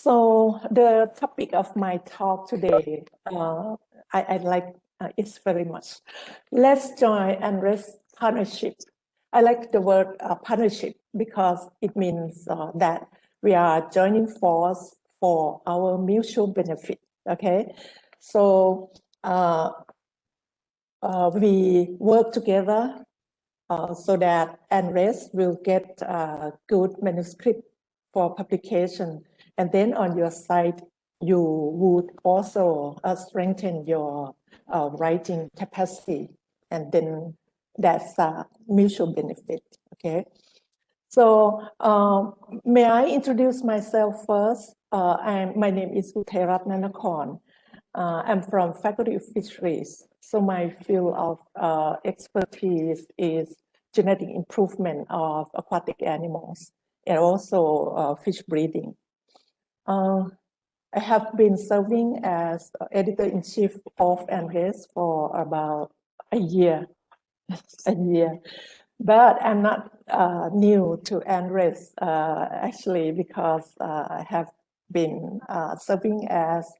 So the topic of my talk today, I like it very much. Let's join ANRES partnership. I like the word partnership because it means that we are joining force for our mutual benefit. Okay, so we work together so that ANRES will get good manuscript for publication. And then on your side, you would also strengthen your writing capacity. And then that's a mutual benefit, okay? So may I introduce myself first? My name is Uthairat Na-Nakorn. I'm from Faculty of Fisheries. So my field of expertise is genetic improvement of aquatic animals and also fish breeding. I have been serving as editor-in-chief of ANRES for about a year. But I'm not new to ANRES actually, because I have been serving as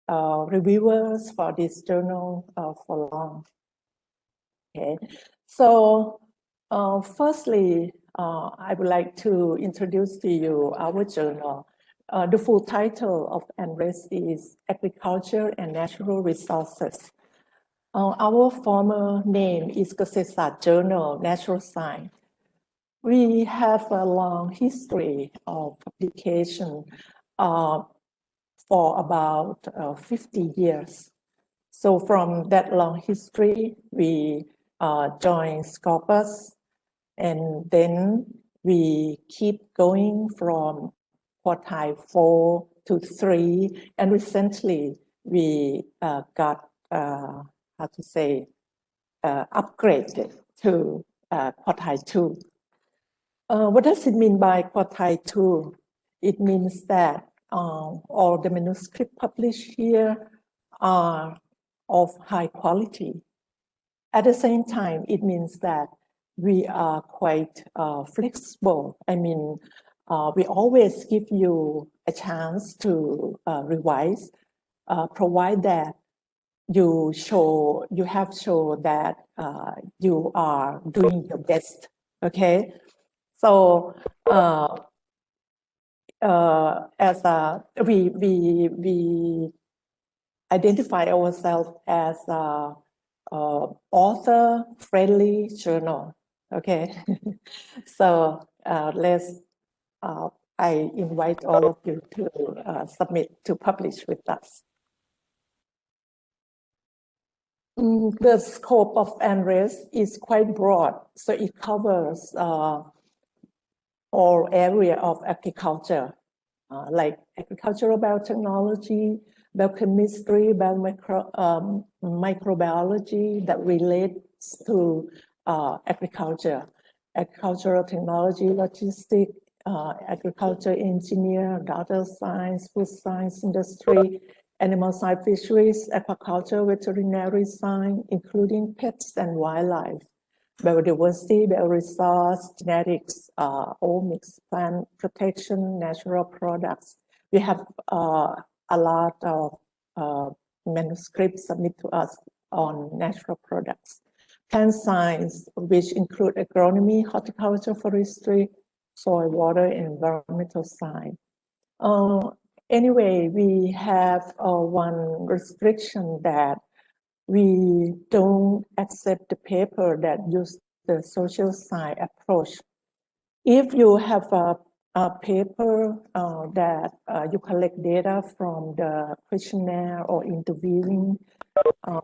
reviewers for this journal for long. Okay, so firstly, I would like to introduce to you our journal. The full title of ANRES is Agriculture and Natural Resources. Our former name is Kasetsart Journal, Natural Science. We have a long history of publication for about 50 years. So from that long history, we joined Scopus, and then we keep going from quartile 4 to 3, and recently we got how to say, upgraded to quartile 2. What does it mean by quartile 2? It means that all the manuscripts published here are of high quality. At the same time, it means that we are quite flexible. I mean, we always give you a chance to revise, provide that you have shown that you are doing your best. Okay, so as we identify ourselves as a author-friendly journal. Okay, so I invite all of you to submit to publish with us. The scope of ANRES is quite broad, so it covers all area of agriculture, like agricultural biotechnology, biochemistry, microbiology that relates to agriculture, agricultural technology, logistics, agriculture engineer, data science, food science industry, animal science, fisheries, aquaculture, veterinary science, including pets and wildlife, biodiversity, bioresource, genetics, omics, plant protection, natural products. We have a lot of manuscripts submitted to us on natural products. Plant science, which include agronomy, horticulture, forestry, soil, water, and environmental science. Anyway, we have one restriction that we don't accept the paper that use the social science approach. If you have a paper that you collect data from the questionnaire or interviewing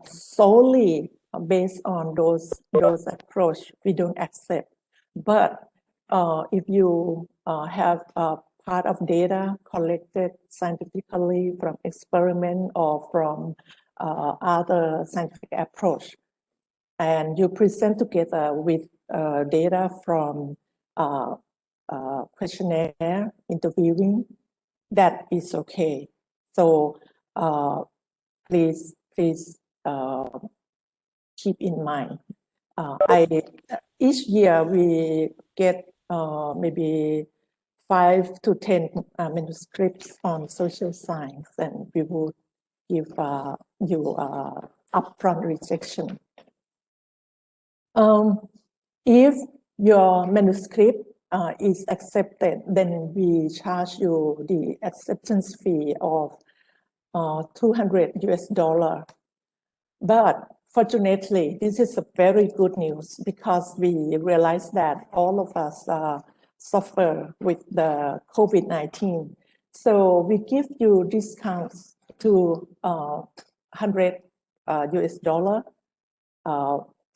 solely based on those approach, we don't accept. But if you have a part of data collected scientifically from experiment or from other scientific approach, and you present together with data from questionnaire interviewing, that is okay. So please keep in mind. Each year we get maybe 5 to 10 manuscripts on social science, and we will give you upfront rejection. If your manuscript is accepted, then we charge you the acceptance fee of $200. But fortunately, this is a very good news because we realize that all of us suffer with the COVID-19. So we give you discounts to $100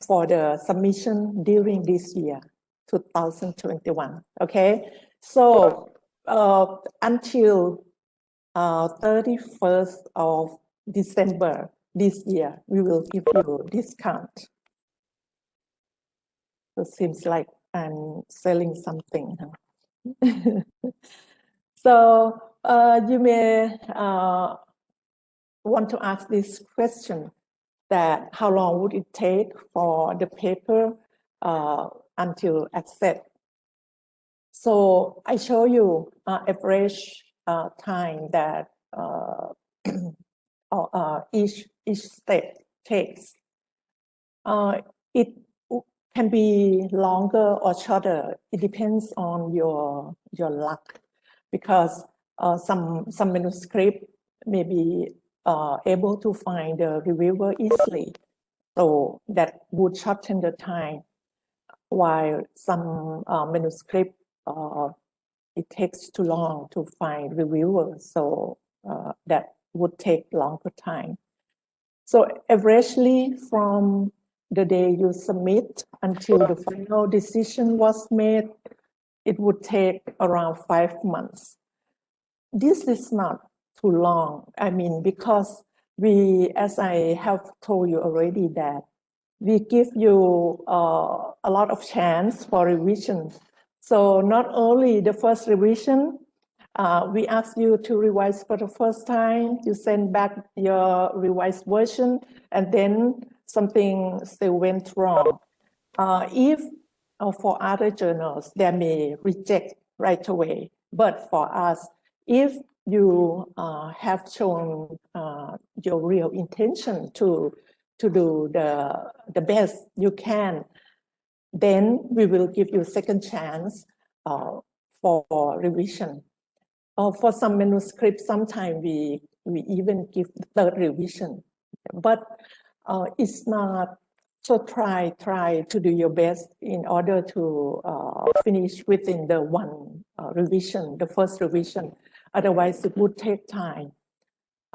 for the submission during this year, 2021. Okay, so until 31st of December this year, we will give you a discount. So it seems like I'm selling something. Huh? So you may want to ask this question, that how long would it take for the paper until accept? So I show you average time that each step takes. It can be longer or shorter. It depends on your luck, because some manuscript may be able to find the reviewer easily, so that would shorten the time, while some manuscript it takes too long to find reviewers, so that would take longer time. So averagely, from the day you submit until the final decision was made, it would take around 5 months. This is not too long. I mean, because we, as I have told you already, that we give you a lot of chance for revision. So not only the first revision, we ask you to revise for the first time, you send back your revised version, and then something still went wrong. If for other journals, they may reject right away. But for us, if you have shown your real intention to do the best you can, then we will give you a second chance for revision. For some manuscripts, sometimes we even give third revision, but it's not. So try to do your best in order to finish within the one revision, the first revision. Otherwise, it would take time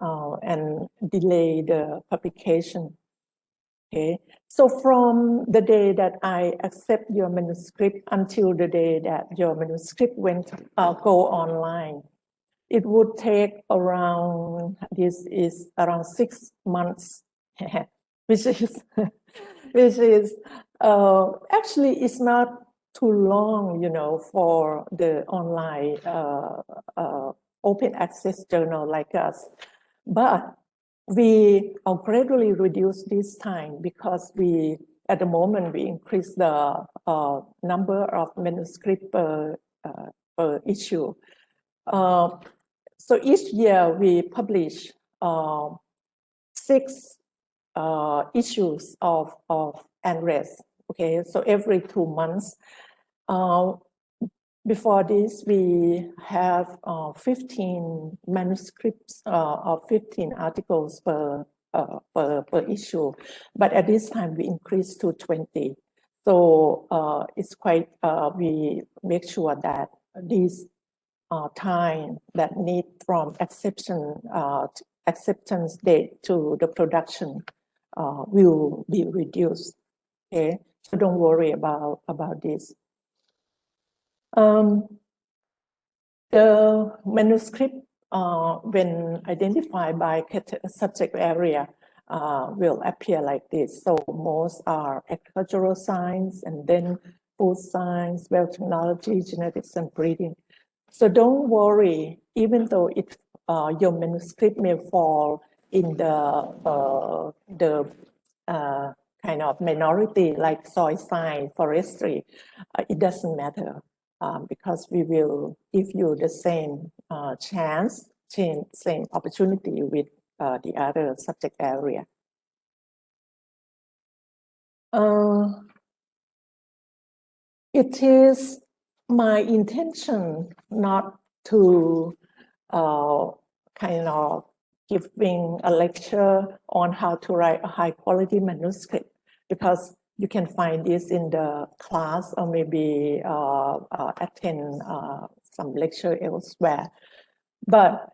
and delay the publication. Okay, so from the day that I accept your manuscript until the day that your manuscript go online, it would take around, this is around 6 months, which is actually it's not too long, you know, for the online open access journal like us. But we gradually reduce this time because we, at the moment, we increase the number of manuscript per issue. So each year we publish 6 issues of ANRES. Okay, so every 2 months. Before this, we have 15 manuscripts or 15 articles per issue, but at this time we increased to 20. So it's quite, we make sure that these time that need from acceptance date to the production will be reduced. Okay, so don't worry about this. The manuscript, when identified by subject area, will appear like this. So most are agricultural science, and then food science, biotechnology, genetics, and breeding. So don't worry, even though it your manuscript may fall in the kind of minority like soil science, forestry, it doesn't matter. because we will give you the same chance, same opportunity with the other subject area. It is my intention not to kind of giving a lecture on how to write a high quality manuscript, because you can find this in the class or maybe attend some lecture elsewhere. But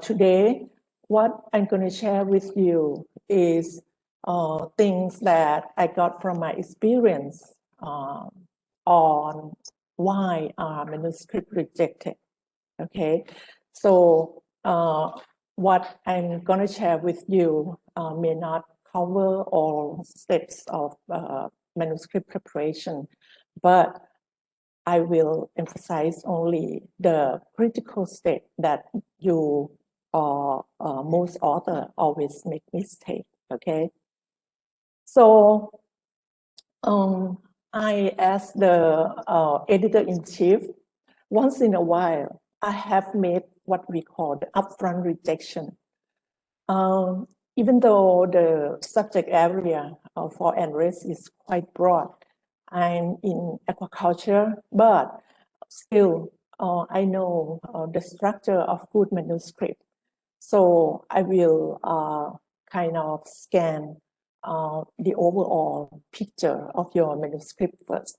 today, what I'm going to share with you is things that I got from my experience on why are manuscript rejected. Okay, so what I'm going to share with you may not cover all steps of manuscript preparation, but I will emphasize only the critical step that you or most authors always make mistake. Okay, so I, as the editor-in-chief, once in a while, I have made what we call the upfront rejection. Even though the subject area for ANRES is quite broad, I'm in aquaculture, but still I know the structure of good manuscript. So I will kind of scan the overall picture of your manuscript first.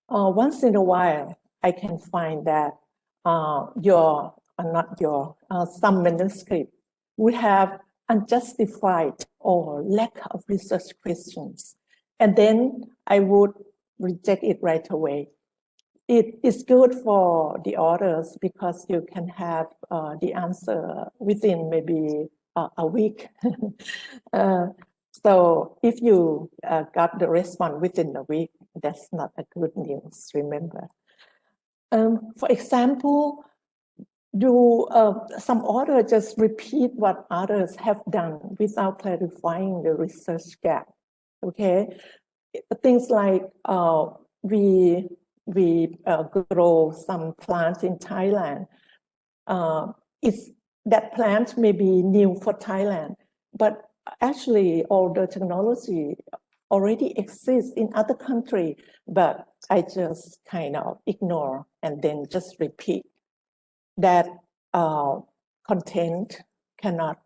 Once in a while, I can find that some manuscript would have unjustified or lack of research questions. And then I would reject it right away. It is good for the authors because you can have the answer within maybe a week. So if you got the response within a week, that's not a good news, remember. For example, some authors just repeat what others have done without clarifying the research gap, okay? Things like we grow some plants in Thailand. That plant may be new for Thailand, but actually all the technology already exists in other countries, but I just kind of ignore and then just repeat. That content cannot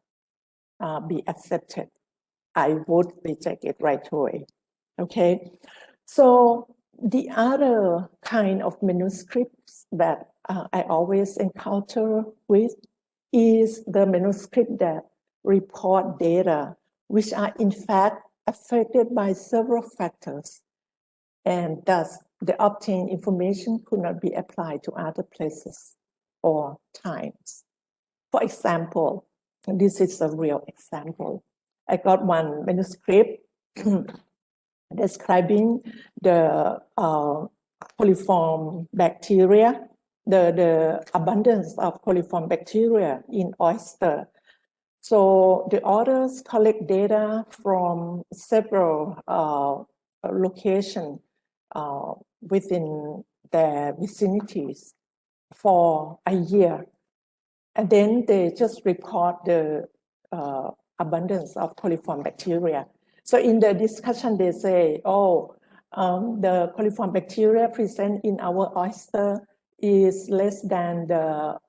be accepted. I would reject it right away. Okay, so the other kind of manuscripts that I always encounter with is the manuscript that report data which are in fact affected by several factors, and thus the obtained information could not be applied to other places or times. For example, and this is a real example, I got one manuscript describing the coliform bacteria, the abundance of coliform bacteria in oyster. So the authors collect data from several locations within their vicinities for a year. And then they just report the abundance of coliform bacteria. So in the discussion, they say, oh, the coliform bacteria present in our oyster is less than the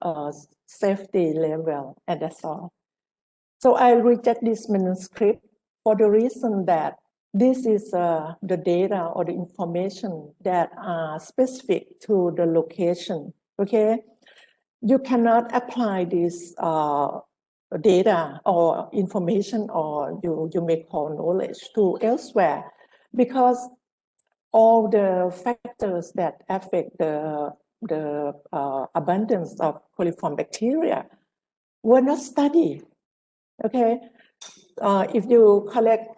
safety level, and that's all. So I reject this manuscript for the reason that this is the data or the information that are specific to the location, okay? You cannot apply this data or information, or you may call knowledge, to elsewhere, because all the factors that affect the abundance of coliform bacteria were not studied. Okay, if you collect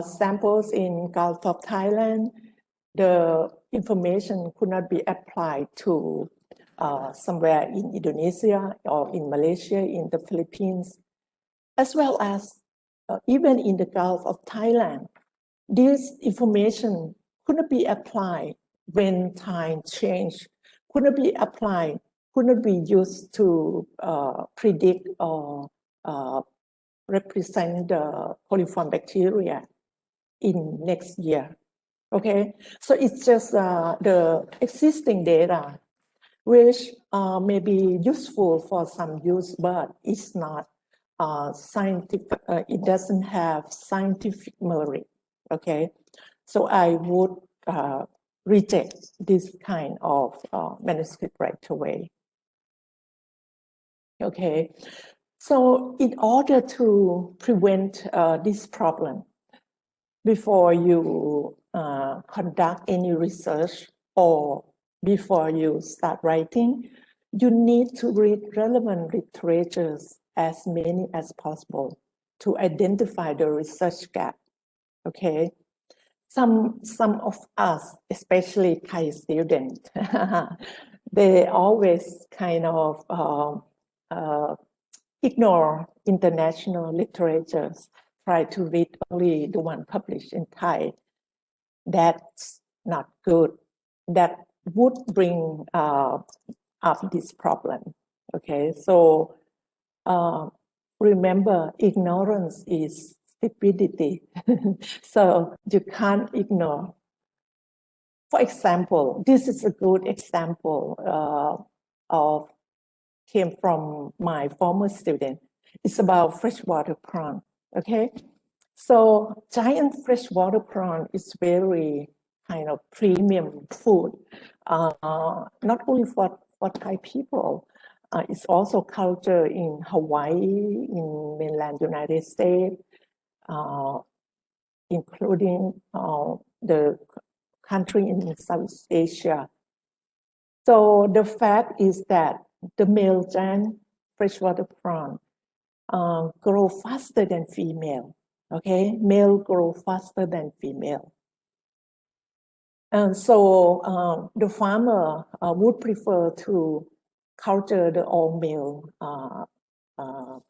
samples in Gulf of Thailand, the information could not be applied to somewhere in Indonesia or in Malaysia, in the Philippines, as well as even in the Gulf of Thailand. This information could not be applied when time changed couldn't be applied, couldn't be used to predict or represent the coliform bacteria in next year. Okay, so it's just the existing data, which may be useful for some use, but it's not scientific. It doesn't have scientific merit. Okay, so I would reject this kind of manuscript right away. Okay, so in order to prevent this problem, before you conduct any research or before you start writing, you need to read relevant literatures as many as possible to identify the research gap. Okay, some of us, especially Thai students, they always kind of ignore international literatures, try to read only the one published in Thai. That's not good. That would bring up this problem. Okay, so remember, ignorance is stupidity. So you can't ignore. For example, this is a good example of came from my former student. It's about freshwater prawn. Okay, so giant freshwater prawn is very kind of premium food, not only for Thai people. It's also culture in Hawaii, in mainland United States, including the country in Southeast Asia. So the fact is that the male giant freshwater prawn grow faster than female. Okay, male grow faster than female. And so the farmer would prefer to culture the all male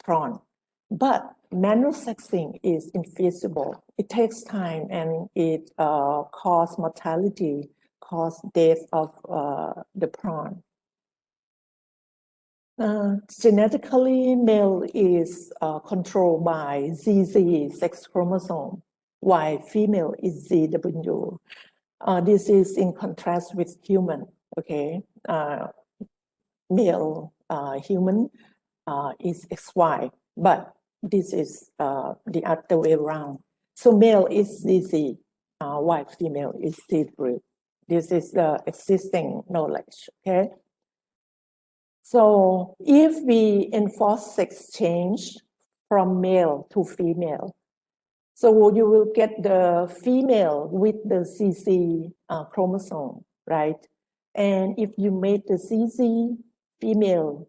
prawn. But manual sexing is infeasible. It takes time and it causes mortality, causes death of the prawn. Genetically, male is controlled by ZZ, sex chromosome, while female is ZW. This is in contrast with human, okay? Male human is XY, but this is the other way around. So male is ZZ, while female is ZW. This is the existing knowledge, okay? So if we enforce sex change from male to female, so you will get the female with the CC chromosome, right? And if you make the CC female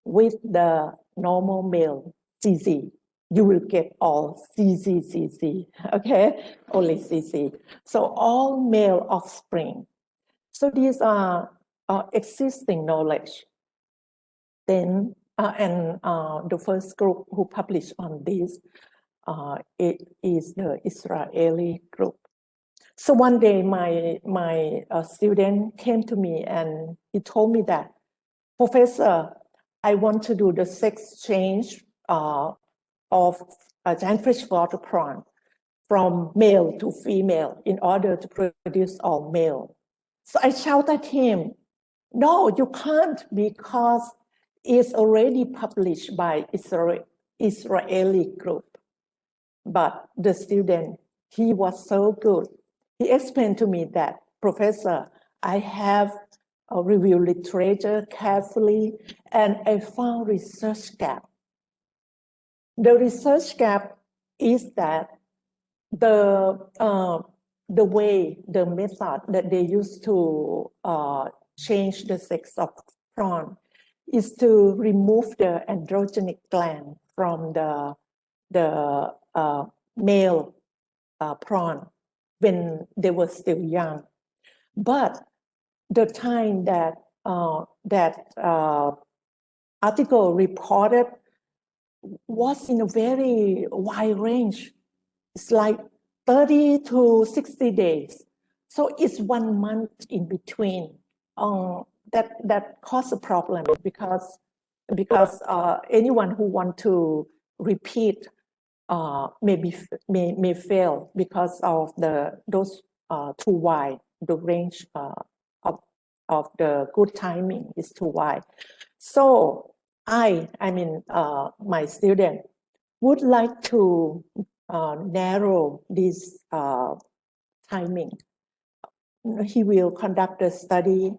with the normal male CC, you will get all CC, okay? Only CC. So all male offspring. So these are existing knowledge. Then, the first group who published on this, it is the Israeli group. So one day, my student came to me and he told me that, Professor, I want to do the sex change of a giant freshwater prawn from male to female in order to produce all male. So I shouted at him, no, you can't, because it's already published by Israeli group. But the student, he was so good. He explained to me that, Professor, I have reviewed literature carefully and I found research gap. The research gap is that the method that they use to change the sex of prawn is to remove the androgenic gland from the male prawn when they were still young. But the time that article reported was in a very wide range. It's like 30 to 60 days. So it's 1 month in between. that caused a problem because anyone who want to repeat may fail because of those too wide. The range of the good timing is too wide. So I mean my student would like to narrow this timing. He will conduct the study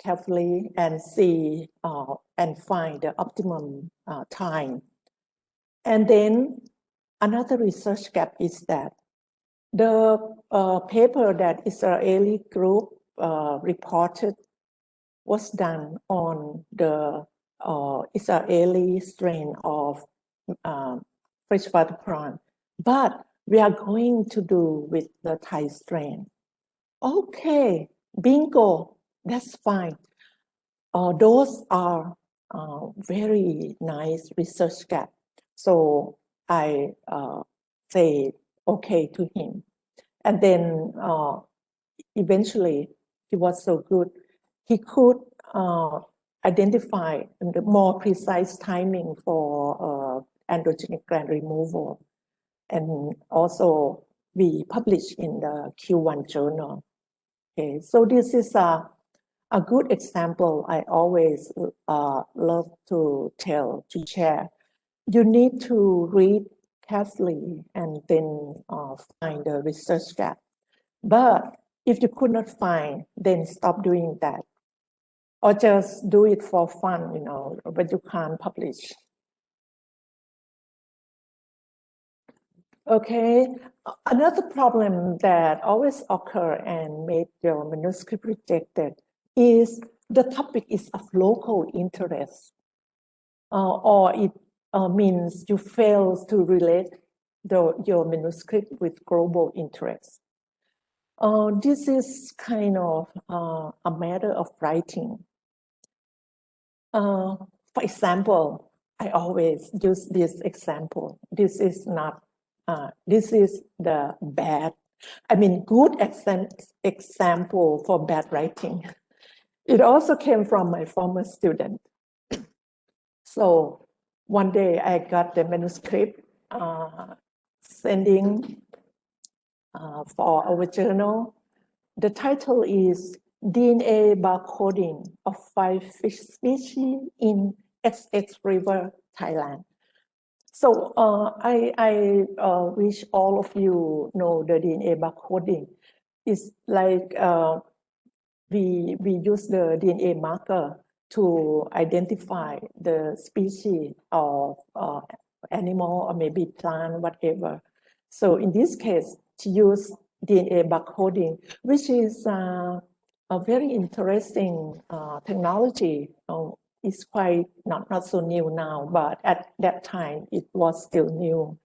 carefully and see and find the optimum time. And then another research gap is that the paper that Israeli group reported was done on the Israeli strain of freshwater prawn, but we are going to do with the Thai strain. Okay, bingo, that's fine. Those are very nice research gap. So I say okay to him. And then eventually he was so good. He could identify the more precise timing for androgenic gland removal. And also we publish in the Q1 journal. Okay, so this is a good example I always love to share. You need to read carefully and then find the research gap. But if you could not find, then stop doing that. Or just do it for fun, but you can't publish. Okay, another problem that always occur and make your manuscript rejected is the topic is of local interest, or it means you fail to relate your manuscript with global interest. This is kind of a matter of writing. For example, I always use this example. This is not, this is the bad, good example for bad writing. It also came from my former student. So one day I got the manuscript sending for our journal. The title is DNA barcoding of 5 fish species in XX River, Thailand. So I wish all of you know the DNA barcoding. It's like we use the DNA marker to identify the species of animal or maybe plant, whatever. So in this case, to use DNA barcoding, which is a very interesting technology. It's quite not so new now, but at that time it was still new.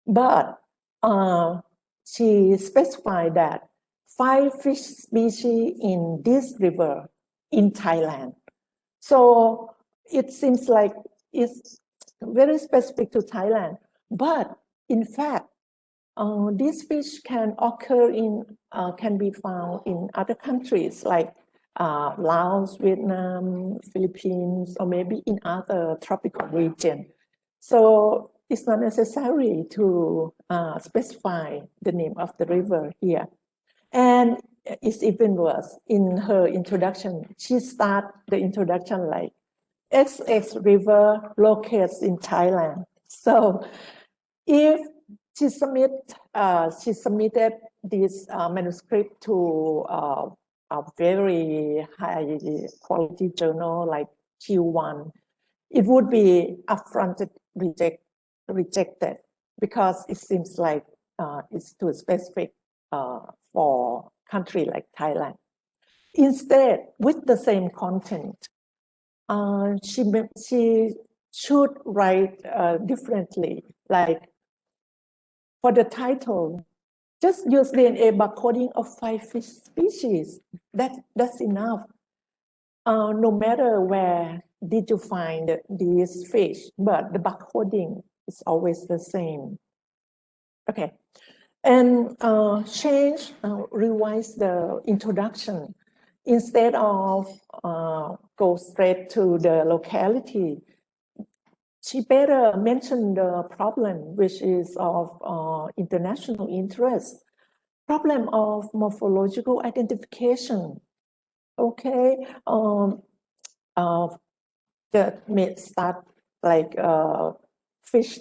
But she specified that 5 fish species in this river in Thailand. So it seems like it's very specific to Thailand, but in fact, these fish can occur can be found in other countries like Laos, Vietnam, Philippines, or maybe in other tropical regions. So it's not necessary to specify the name of the river here. And it's even worse. In her introduction, she starts the introduction like XX River locates in Thailand. So if she submitted this manuscript to a very high quality journal like Q1, it would be upfront rejected because it seems like it's too specific for country like Thailand. Instead, with the same content, she should write differently. Like for the title, just use DNA barcoding of 5 fish species. That's enough. No matter where did you find these fish, but the barcoding is always the same. Okay, and revise the introduction. instead of go straight to the locality, she better mention the problem, which is of international interest, problem of morphological identification. Okay, that may start like fish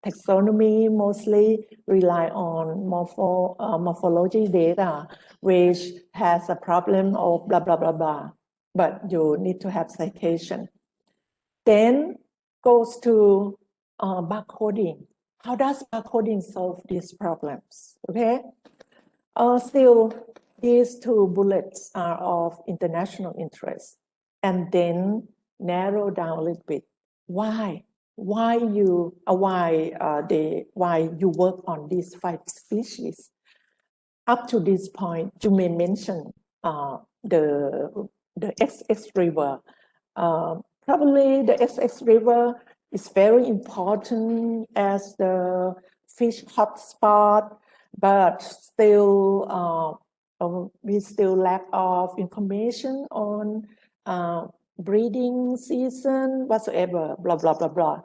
taxonomy mostly rely on morphology data, which has a problem of blah, blah, blah, blah, but you need to have citation. Then goes to barcoding. How does barcoding solve these problems? Okay, still these two bullets are of international interest, and then narrow down a little bit. Why you work on these 5 species? Up to this point, you may mention the XX River. Probably the XX River is very important as the fish hotspot, but still we still lack of information on breeding season whatsoever, blah, blah, blah, blah.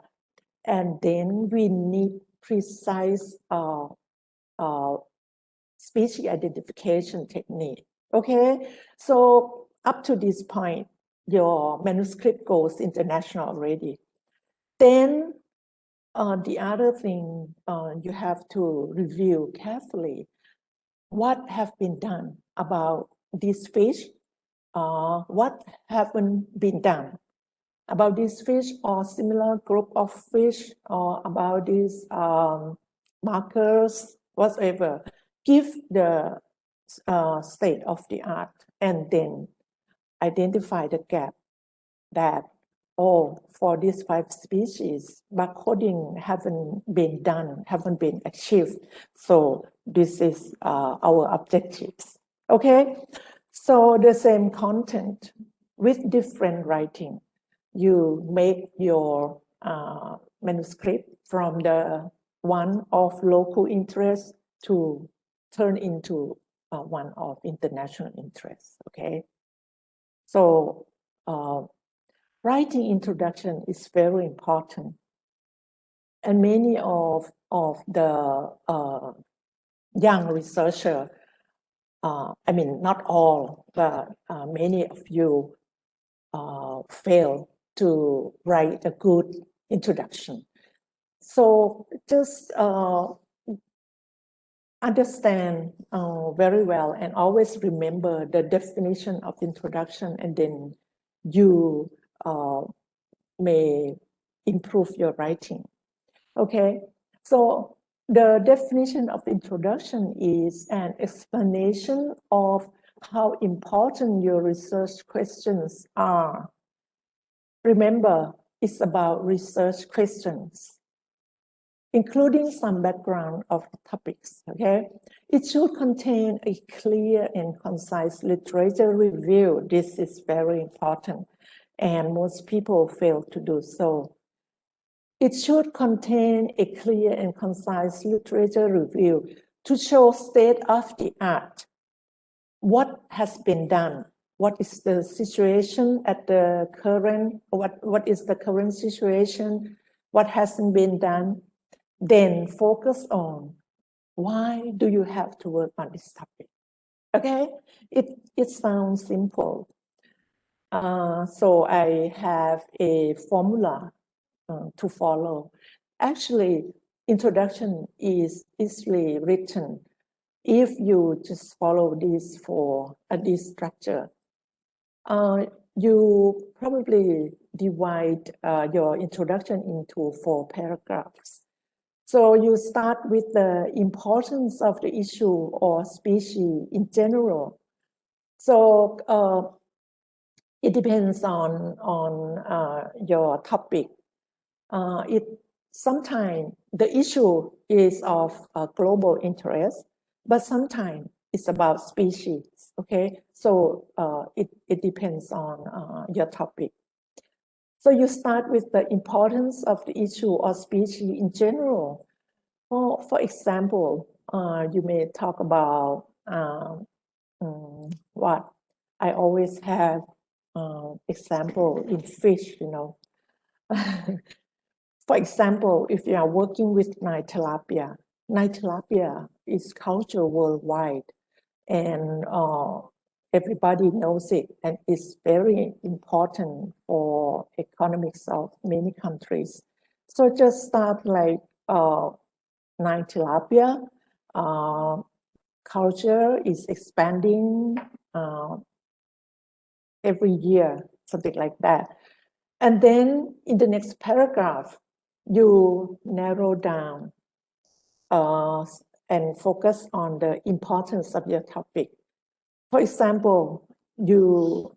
And then we need precise species identification technique. Okay, so up to this point, your manuscript goes international already. Then the other thing you have to review carefully, what have been done about this fish, what haven't been done about this fish or similar group of fish, or about these markers, whatever. Give the state of the art and then identify the gap that, for these 5 species, barcoding haven't been done, haven't been achieved. So this is our objectives. Okay, so the same content with different writing. You make your manuscript from the one of local interest to turn into one of international interest. Okay, so writing introduction is very important, and many of the young researcher, I mean not all, but many of you fail to write a good introduction. So just understand very well and always remember the definition of introduction, and then you may improve your writing. Okay, so the definition of introduction is an explanation of how important your research questions are. Remember, it's about research questions, including some background of topics, okay? It should contain a clear and concise literature review. This is very important, and most people fail to do so. It should contain a clear and concise literature review to show state of the art, what has been done, what is the situation at the current, what is the current situation, what hasn't been done. Then focus on why do you have to work on this topic. Okay, it sounds simple. So I have a formula to follow. Actually, introduction is easily written if you just follow this this structure. You probably divide your introduction into 4 paragraphs. So you start with the importance of the issue or species in general. So it depends on your topic. Sometimes the issue is of global interest, but sometimes it's about species. Okay, so it depends on your topic. So you start with the importance of the issue or species in general. For example, you may talk about what I always have example in fish, For example, if you are working with Nile tilapia is cultured worldwide, and everybody knows it, and it's very important for economics of many countries. So just start like Nile tilapia culture is expanding every year, something like that. And then in the next paragraph, you narrow down and focus on the importance of your topic. For example, you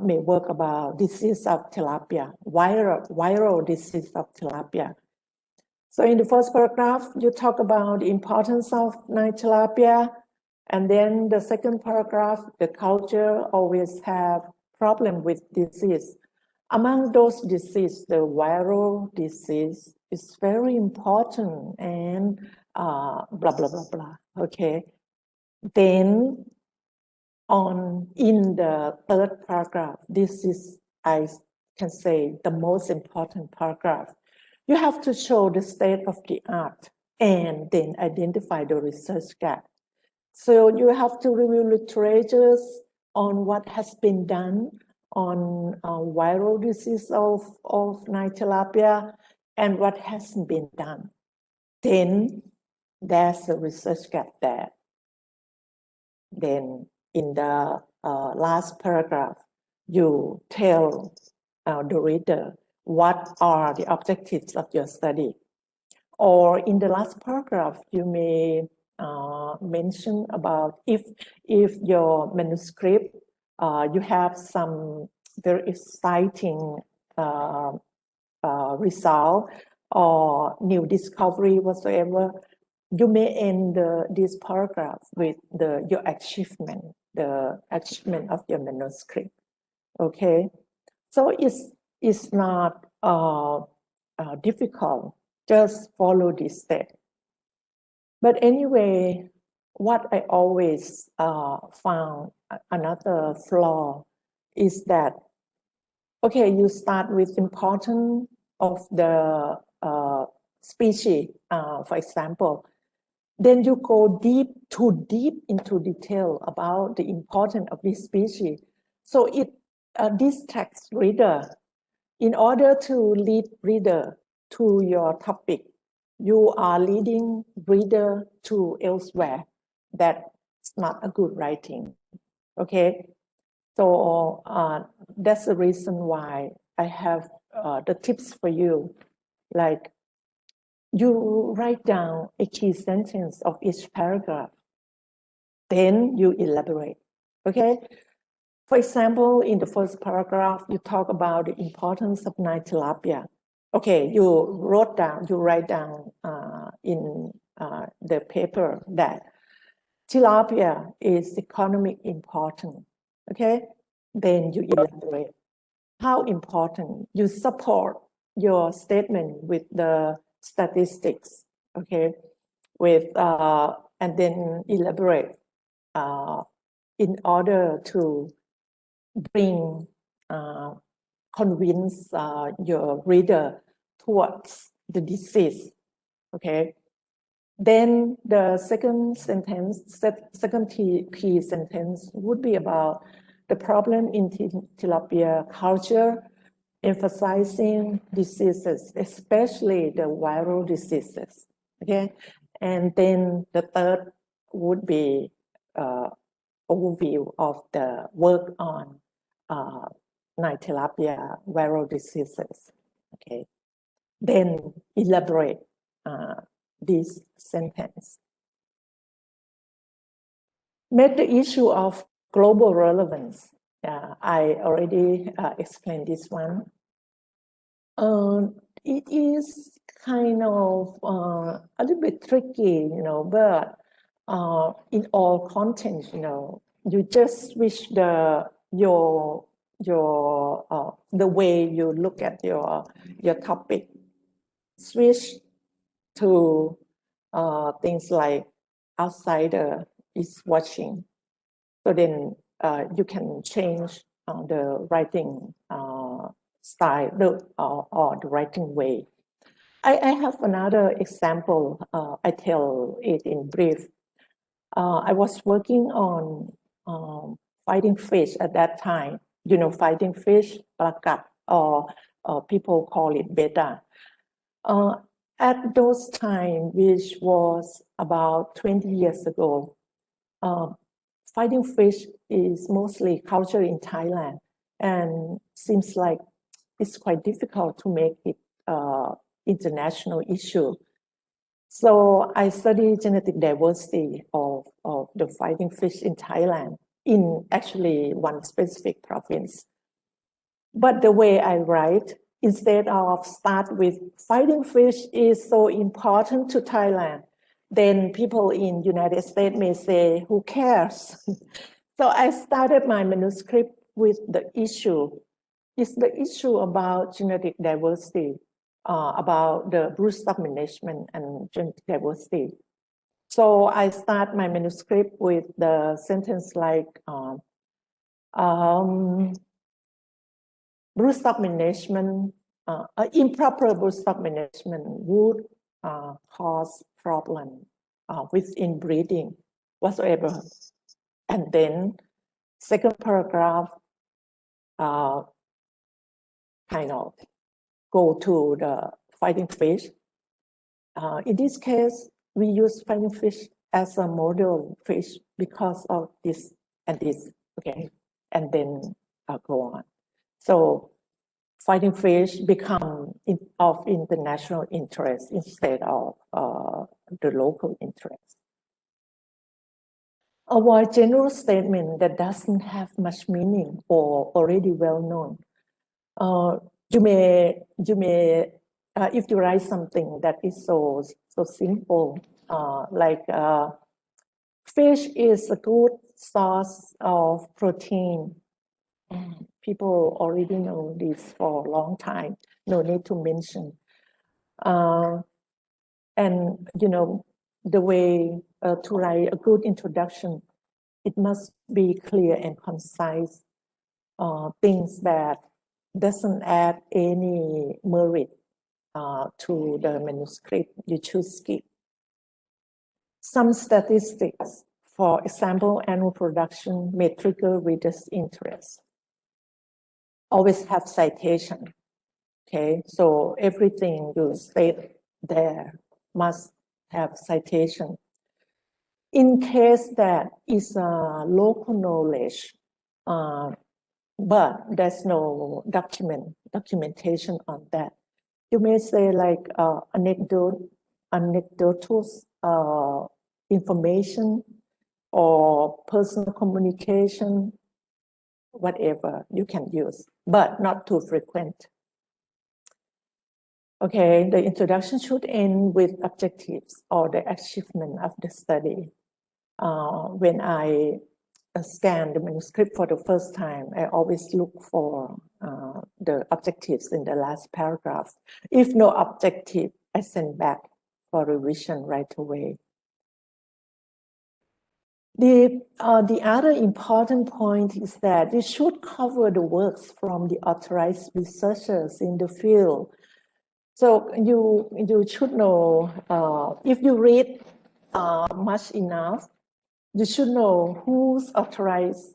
may work about disease of tilapia, viral disease of tilapia. So in the first paragraph, you talk about the importance of Nile tilapia, and then the second paragraph, the culture always have problem with disease. Among those diseases, the viral disease is very important, and blah, blah, blah, blah, okay? Then in the third paragraph, this is, I can say, the most important paragraph. You have to show the state of the art and then identify the research gap. So you have to review literatures on what has been done on viral disease of Nile tilapia and what hasn't been done. Then there's a research gap there. Then in the last paragraph, you tell the reader what are the objectives of your study. Or in the last paragraph, you may mention about if your manuscript, you have some very exciting result or new discovery whatsoever, you may end this paragraph with your achievement, the achievement of your manuscript. Okay, so it's not difficult. Just follow this step. But anyway, what I always found another flaw is that, okay, you start with importance of the species, for example, then you go too deep into detail about the importance of this species. So it distracts reader. In order to lead reader to your topic, you are leading reader to elsewhere. That's not a good writing, okay? So that's the reason why I have the tips for you. Like, you write down a key sentence of each paragraph, then you elaborate, okay? For example, in the first paragraph, you talk about the importance of Nile tilapia. Okay, you write down in the paper that tilapia is economic important, okay? Then you elaborate how important. You support your statement with the statistics, okay? And then elaborate in order to bring, convince your reader towards the disease, okay? Then the second key sentence would be about the problem in tilapia culture, emphasizing diseases, especially the viral diseases, okay? And then the third would be overview of the work on Nile tilapia viral diseases, okay? Then elaborate this sentence. Make the issue of global relevance. I already explained this one. It is kind of a little bit tricky, but in all content, you just switch the way you look at your topic, switch to things like outsider is watching. So then you can change the writing style or the writing way. I have another example. I tell it in brief. I was working on fighting fish at that time. You know, fighting fish, plakat, or people call it beta. At those time, which was about 20 years ago, fighting fish is mostly culture in Thailand, and seems like it's quite difficult to make it international issue. So I studied genetic diversity of the fighting fish in Thailand, in actually one specific province. But the way I write, instead of start with fighting fish is so important to Thailand, then people in United States may say, who cares? So I started my manuscript with the issue. It's the issue about genetic diversity, about the broodstock management and genetic diversity. So I start my manuscript with the sentence like, broodstock management, improper broodstock management would cause problem with inbreeding whatsoever. And then second paragraph kind of go to the fighting fish. In this case, we use fighting fish as a model fish because of this and this, okay? And then go on. So fighting fish become of international interest instead of the local interest. Avoid general statement that doesn't have much meaning or already well known. You may if you write something that is so simple, like fish is a good source of protein. People already know this for a long time. No need to mention. And you know, the way to write a good introduction, it must be clear and concise. Things that doesn't add any merit to the manuscript, you should skip. Some statistics, for example, annual production may trigger readers' interest. Always have citation, okay? So everything you state there must have citation. In case that is local knowledge, but there's no documentation on that, you may say like anecdotal information or personal communication, whatever you can use, but not too frequent. Okay, the introduction should end with objectives or the achievement of the study. When I scan the manuscript for the first time, I always look for the objectives in the last paragraph. If no objective, I send back for revision right away. The other important point is that you should cover the works from the authorized researchers in the field. So you should know, if you read much enough, you should know who's authorized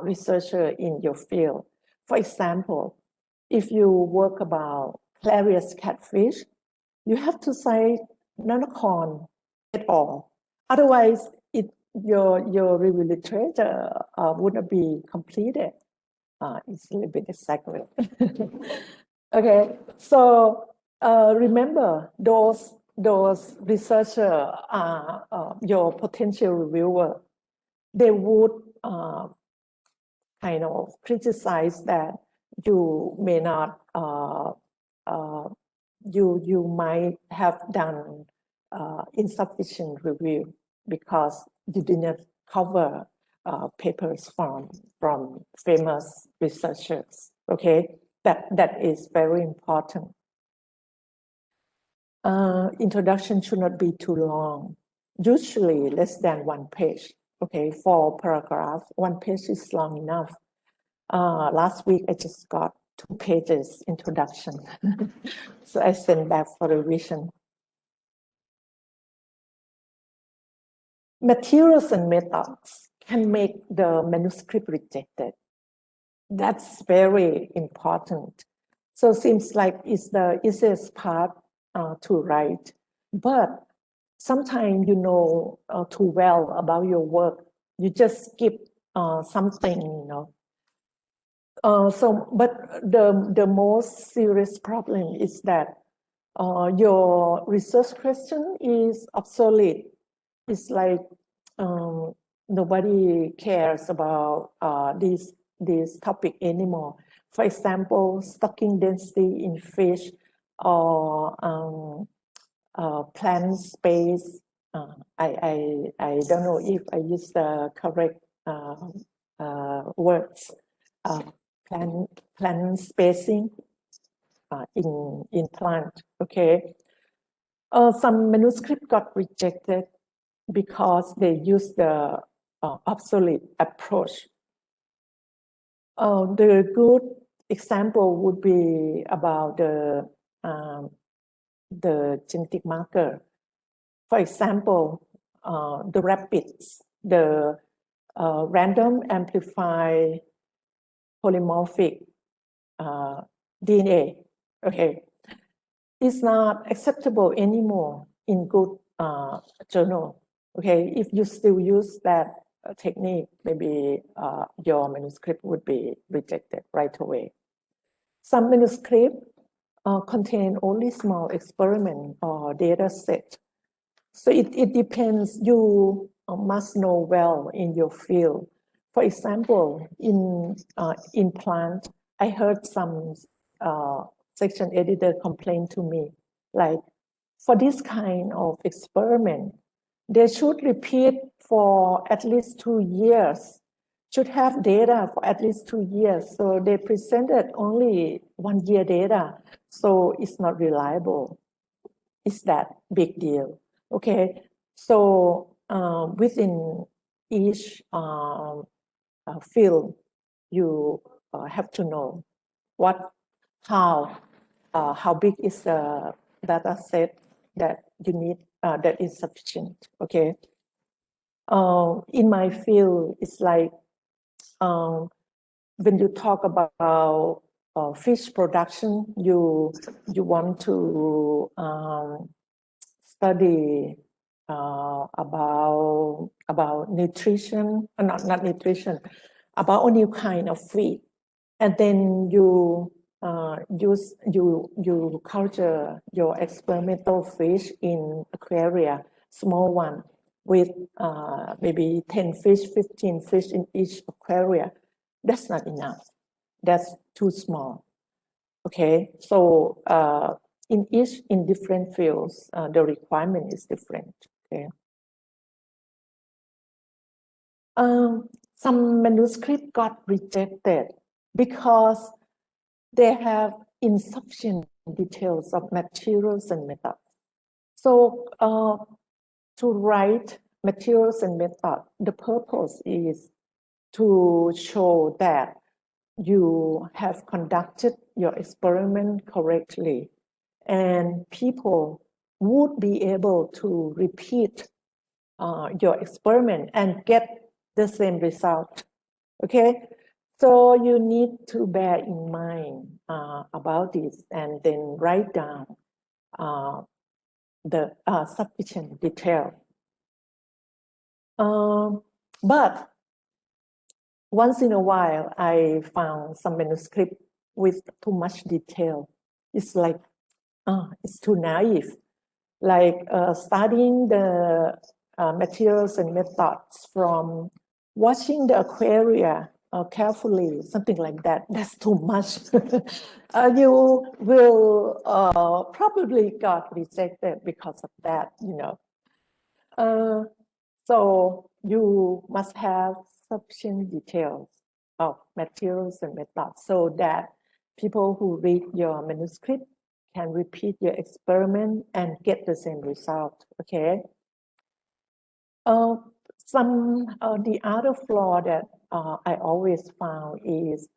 researcher in your field. For example, if you work about Clarius catfish, you have to say Na-Nakorn et al. Otherwise, your review literature wouldn't be completed. It's a little bit exaggerate. Okay, so remember those researchers are your potential reviewer. They would kind of criticize that you may not, you might have done insufficient review because you didn't cover papers from famous researchers. Okay, that is very important. Introduction should not be too long, usually less than 1 page. okay, 4 paragraphs. 1 page is long enough. Last week, I just got 2 pages introduction. So I sent back for revision. Materials and methods can make the manuscript rejected. That's very important. So seems like it's the easiest part to write, but sometimes you know too well about your work, you just skip something, you know. But the most serious problem is that your research question is obsolete. It's like nobody cares about this topic anymore. For example, stocking density in fish or plant space. I don't know if I use the correct words. Plant spacing in plant. Okay. Some manuscript got rejected because they use the obsolete approach. The good example would be about the genetic marker. For example, the rabbits, the random amplified polymorphic DNA. Okay, it's not acceptable anymore in good journal. Okay, if you still use that technique, maybe your manuscript would be rejected right away. Some manuscripts contain only small experiment or data set. So it depends. You must know well in your field. For example, in plant, I heard some section editor complain to me, like, for this kind of experiment, they should repeat for at least 2 years, should have data for at least 2 years. So they presented only 1 year data. So it's not reliable. It's that big deal. Okay. So within each field, you have to know how big is the data set that you need, that is sufficient. Okay. In my field, it's like when you talk about fish production, you want to study about nutrition, not nutrition, about a new kind of feed, and then you culture your experimental fish in aquaria, small one, with maybe 10 fish, 15 fish in each aquaria. That's not enough. That's too small. Okay, so in different fields, the requirement is different. Okay. Some manuscripts got rejected because they have insufficient details of materials and methods. So to write materials and methods, the purpose is to show that you have conducted your experiment correctly, and people would be able to repeat your experiment and get the same result. Okay, so you need to bear in mind about this and then write down the sufficient detail. But once in a while, I found some manuscript with too much detail. It's like, it's too naive. Like studying the materials and methods from watching the aquaria carefully, something like that. That's too much. You will probably got rejected because of that, you know. So you must have sufficient details of materials and methods so that people who read your manuscript can repeat your experiment and get the same result. Okay. The other flaw that I always found is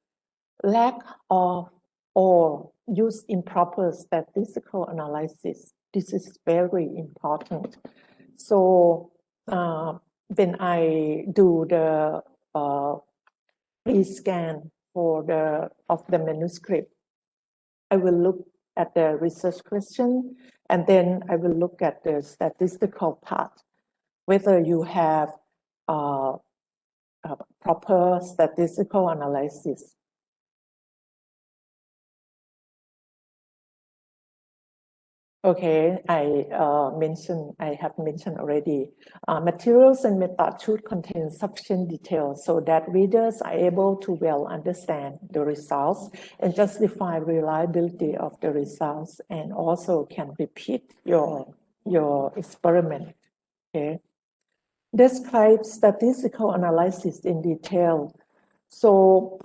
lack of or use improper statistical analysis. This is very important. So when I do the pre-scan of the manuscript, I will look at the research question, and then I will look at the statistical part, whether you have a proper statistical analysis. Okay, I have mentioned already. Materials and method should contain sufficient details so that readers are able to well understand the results and justify reliability of the results, and also can repeat your experiment. Okay, describe statistical analysis in detail. So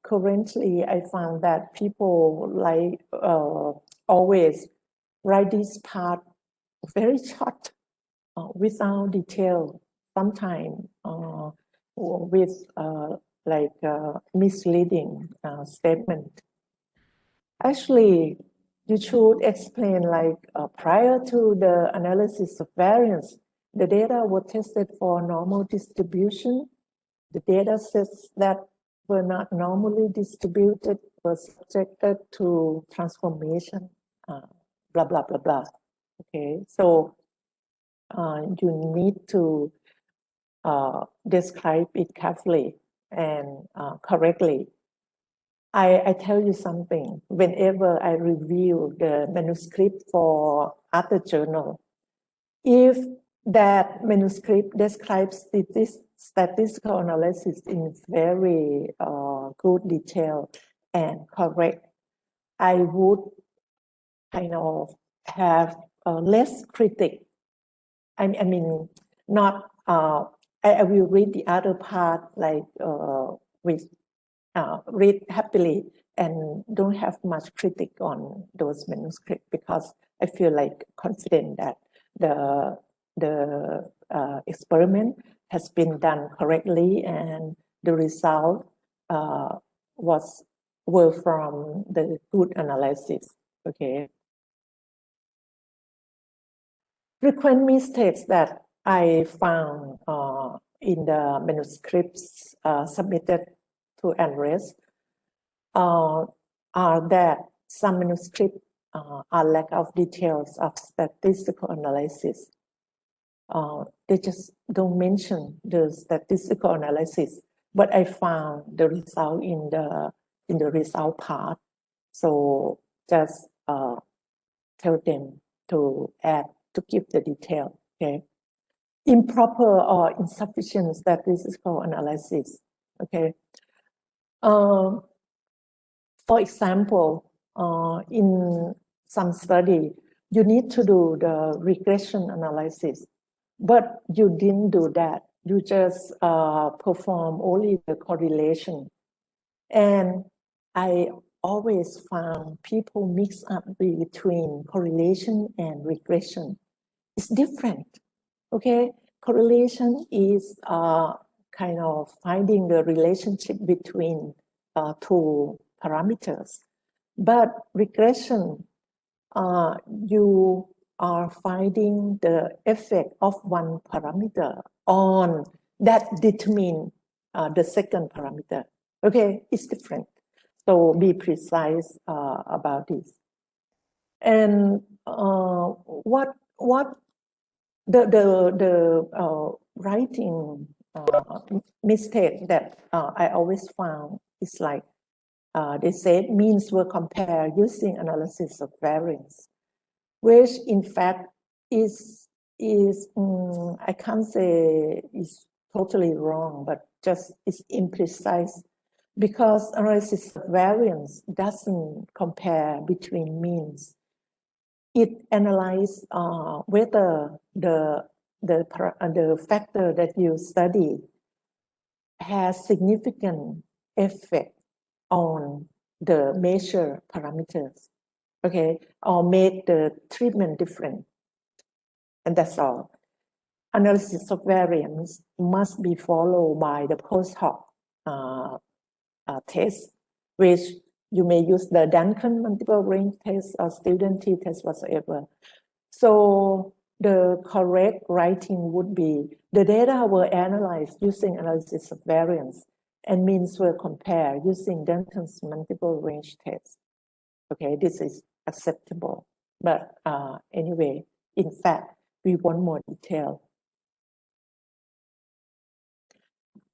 currently, I found that people like always write this part very short, without detail, sometimes with misleading statement. Actually, you should explain prior to the analysis of variance, the data were tested for normal distribution. The data sets that were not normally distributed were subjected to transformation, blah, blah, blah, blah. Okay, so you need to describe it carefully and correctly. I tell you something, whenever I review the manuscript for other journal, if that manuscript describes this statistical analysis in very good detail and correct, I would kind of have less critic. I mean, not, I will read the other part read happily and don't have much critic on those manuscripts, because I feel confident that the experiment has been done correctly and the result were from the good analysis. Okay. Frequent mistakes that I found in the manuscripts submitted to ANRES are that some manuscripts are lack of details of statistical analysis. They just don't mention the statistical analysis, but I found the result in the result part. So just tell them to add, to give the detail. Okay, improper or insufficient statistical analysis. Okay. For example, in some study, you need to do the regression analysis, but you didn't do that. You just perform only the correlation. And I always found people mix up between correlation and regression. It's different. Okay, correlation is kind of finding the relationship between two parameters, but regression, you are finding the effect of one parameter on that determine the second parameter. Okay, it's different. So be precise about this. And what the writing mistake that I always found is they said means were compared using analysis of variance, which in fact is I can't say is totally wrong, but just is imprecise, because analysis of variance doesn't compare between means. It analyzes whether the factor that you study has significant effect on the measure parameters, okay, or make the treatment different, and that's all. analysis of variance must be followed by the post hoc test, which you may use the Duncan multiple range test or student t-test, whatsoever. So the correct writing would be, the data were analyzed using analysis of variance and means were compared using Duncan's multiple range test. Okay, this is acceptable. But anyway, in fact, we want more detail.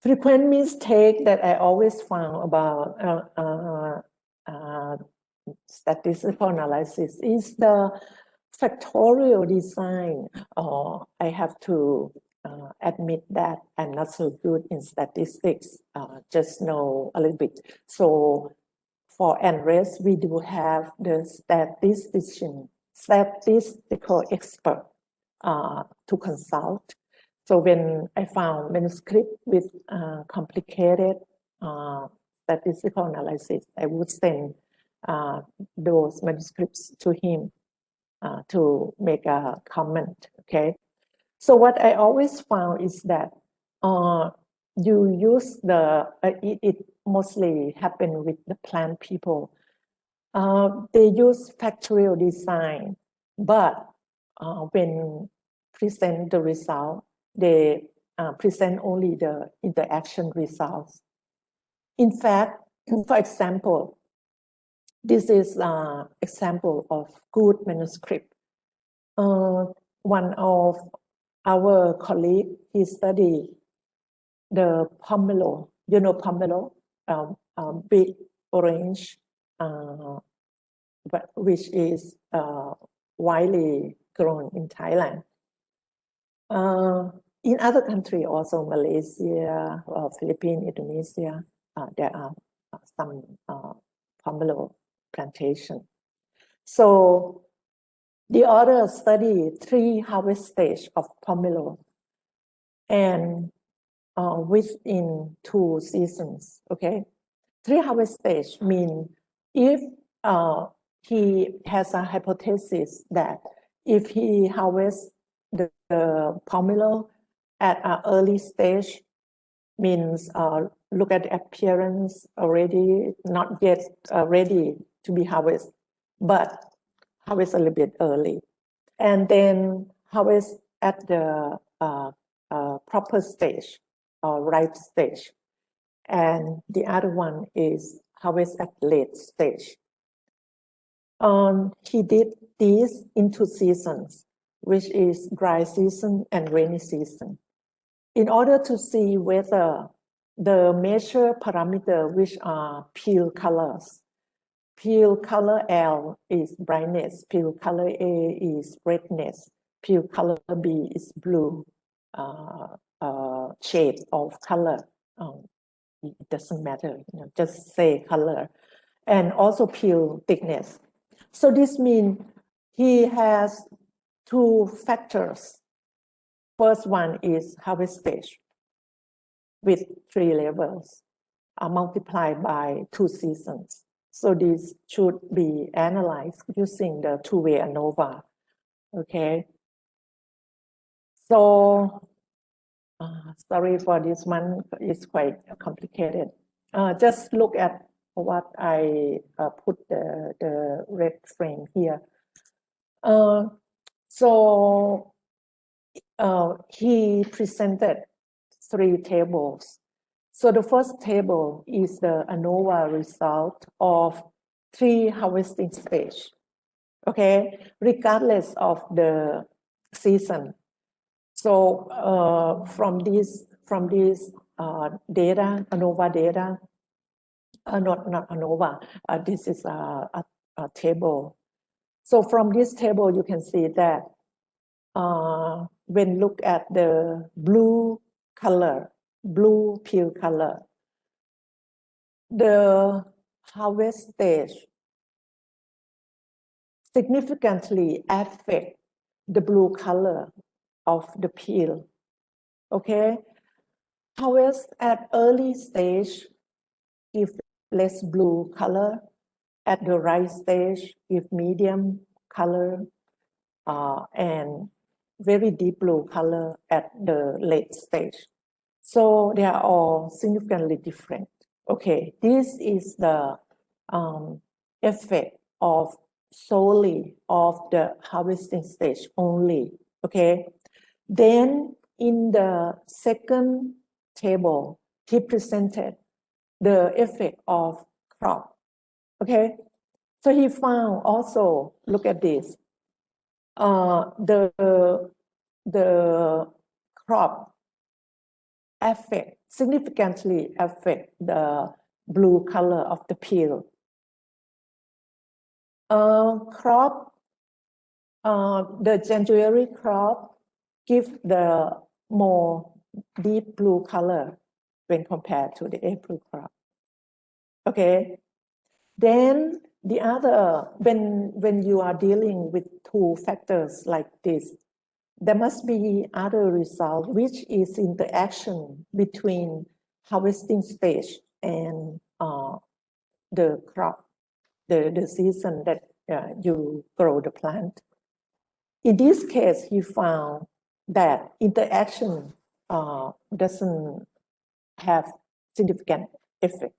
Frequent mistake that I always found about statistical analysis is the factorial design. I have to admit that I'm not so good in statistics, just know a little bit. So for ANRES, we do have the statistical expert to consult. So when I found manuscript with complicated statistical analysis, I would send those manuscripts to him to make a comment, okay? So what I always found is that you use the, it mostly happen with the plant people. They use factorial design, but when present the result, they present only the interaction results. In fact, for example, this is an example of good manuscript. One of our colleague, he studied the pomelo. You know pomelo, big orange, which is widely grown in Thailand. In other countries, also Malaysia, Philippines, Indonesia, there are some pomelo plantation. So the author studied 3 harvest stages of pomelo and within 2 seasons, okay? 3 harvest stages mean if he has a hypothesis that if he harvests the pomelo at an early stage, means look at the appearance already, not yet ready to be harvested, but harvest a little bit early. And then harvest at the proper stage or ripe stage. And the other one is harvest at late stage. He did these in 2 seasons, which is dry season and rainy season, in order to see whether the measure parameter, which are peel colors. Peel color L is brightness, peel color A is redness, peel color B is blue, shade of color. It doesn't matter, just say color. And also peel thickness. So this means he has 2 factors. First one is harvest stage with 3 levels multiplied by 2 seasons. So this should be analyzed using the 2-way ANOVA, okay? So, sorry for this one, it's quite complicated. Just look at what I put the red frame here. So he presented 3 tables. So the first table is the ANOVA result of 3 harvesting stage, okay, regardless of the season. So from this data, ANOVA data, not ANOVA, this is a table. So from this table, you can see that when look at the blue color, blue peel color, the harvest stage significantly affect the blue color of the peel, okay? Harvest at early stage give less blue color, at the right stage give medium color, and very deep blue color at the late stage. So they are all significantly different. Okay, this is the effect of solely of the harvesting stage only. Okay, then in the second table, he presented the effect of crop. Okay, so he found also, look at this, the crop significantly affect the blue color of the peel. Crop, the January crop give the more deep blue color when compared to the April crop. Okay, then the other, when you are dealing with two factors like this, there must be other result, which is interaction between harvesting stage and the crop, the season that you grow the plant. In this case, he found that interaction doesn't have significant effect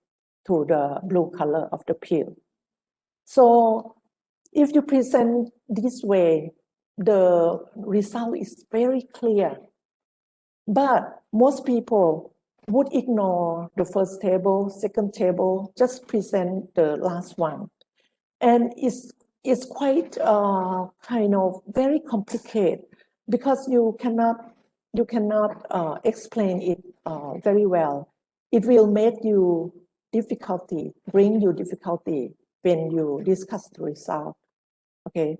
to the blue color of the peel. So if you present this way, the result is very clear. But most people would ignore the first table, second table, just present the last one. And it's quite kind of very complicated because you cannot explain it very well. It will make you bring you difficulty when you discuss the result. Okay,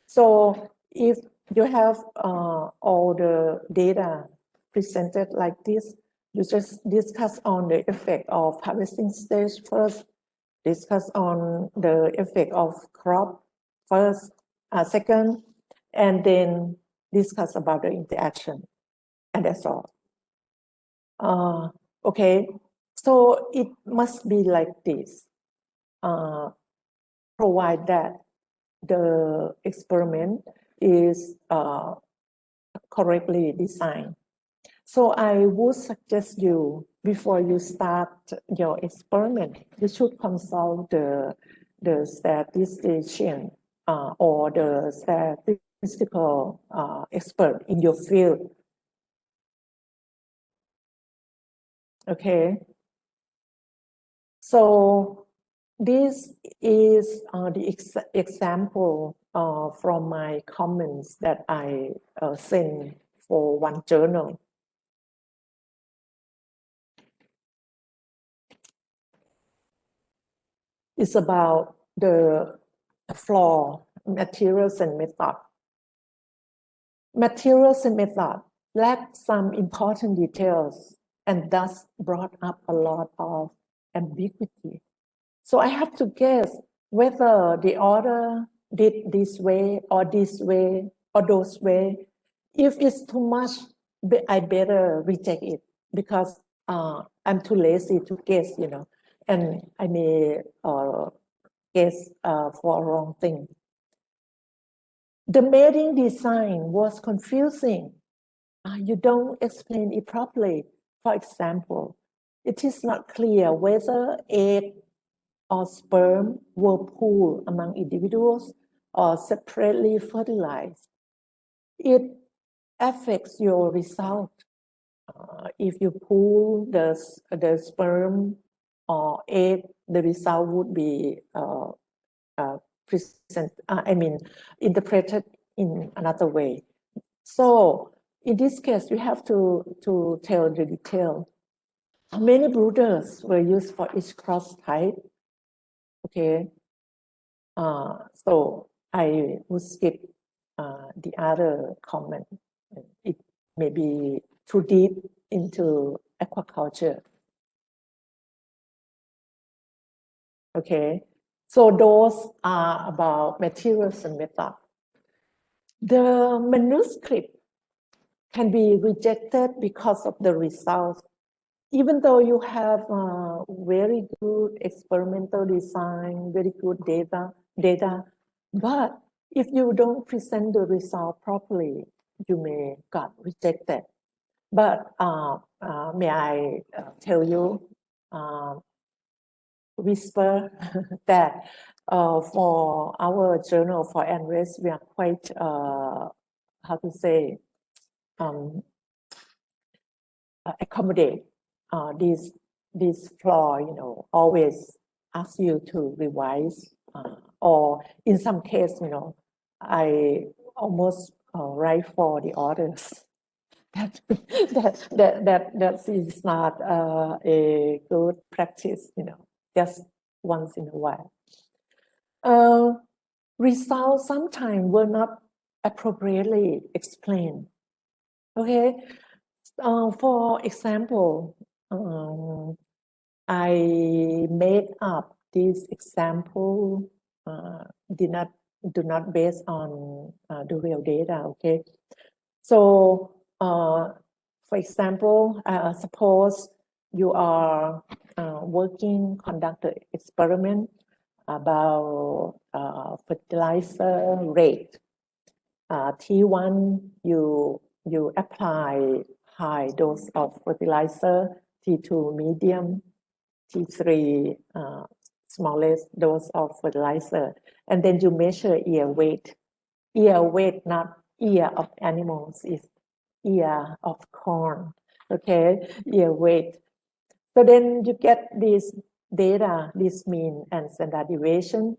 so if you have all the data presented like this, you just discuss on the effect of harvesting stage first, discuss on the effect of crop first, second, and then discuss about the interaction, and that's all. Okay, so it must be like this, provide that the experiment is correctly designed. So I would suggest you, before you start your experiment, you should consult the statistician or the statistical expert in your field. Okay. So this is the example from my comments that I sent for one journal. It's about the flaw, materials and method. Materials and method lack some important details and thus brought up a lot of ambiguity. So I have to guess whether the author did this way or those way. If it's too much, I better reject it because I'm too lazy to guess, and I may guess for a wrong thing. The mating design was confusing. You don't explain it properly. For example, it is not clear whether egg or sperm were pooled among individuals or separately fertilized. It affects your result. If you pool the sperm or egg, the result would be interpreted in another way. So in this case, we have to tell the detail. How many brooders were used for each cross type? Okay. So I would skip the other comment. It may be too deep into aquaculture. Okay. So those are about materials and method. The manuscript can be rejected because of the results. Even though you have very good experimental design, very good data, but if you don't present the result properly, you may got rejected. But may I tell you, whisper that for our journal, for ANRES, we are quite, how to say, accommodate this flaw, always ask you to revise, or in some case, I almost write for the authors. That is not a good practice, just once in a while. Results sometimes were not appropriately explained. Okay, for example, I made up this example, do not based on the real data. Okay, so for example, suppose you are conduct an experiment about fertilizer rate. T1, you apply high dose of fertilizer, T2 medium, T3 smallest dose of fertilizer, and then you measure ear weight. Ear weight, not ear of animals, is ear of corn. Okay, ear weight. So then you get this data, this mean and standard deviation.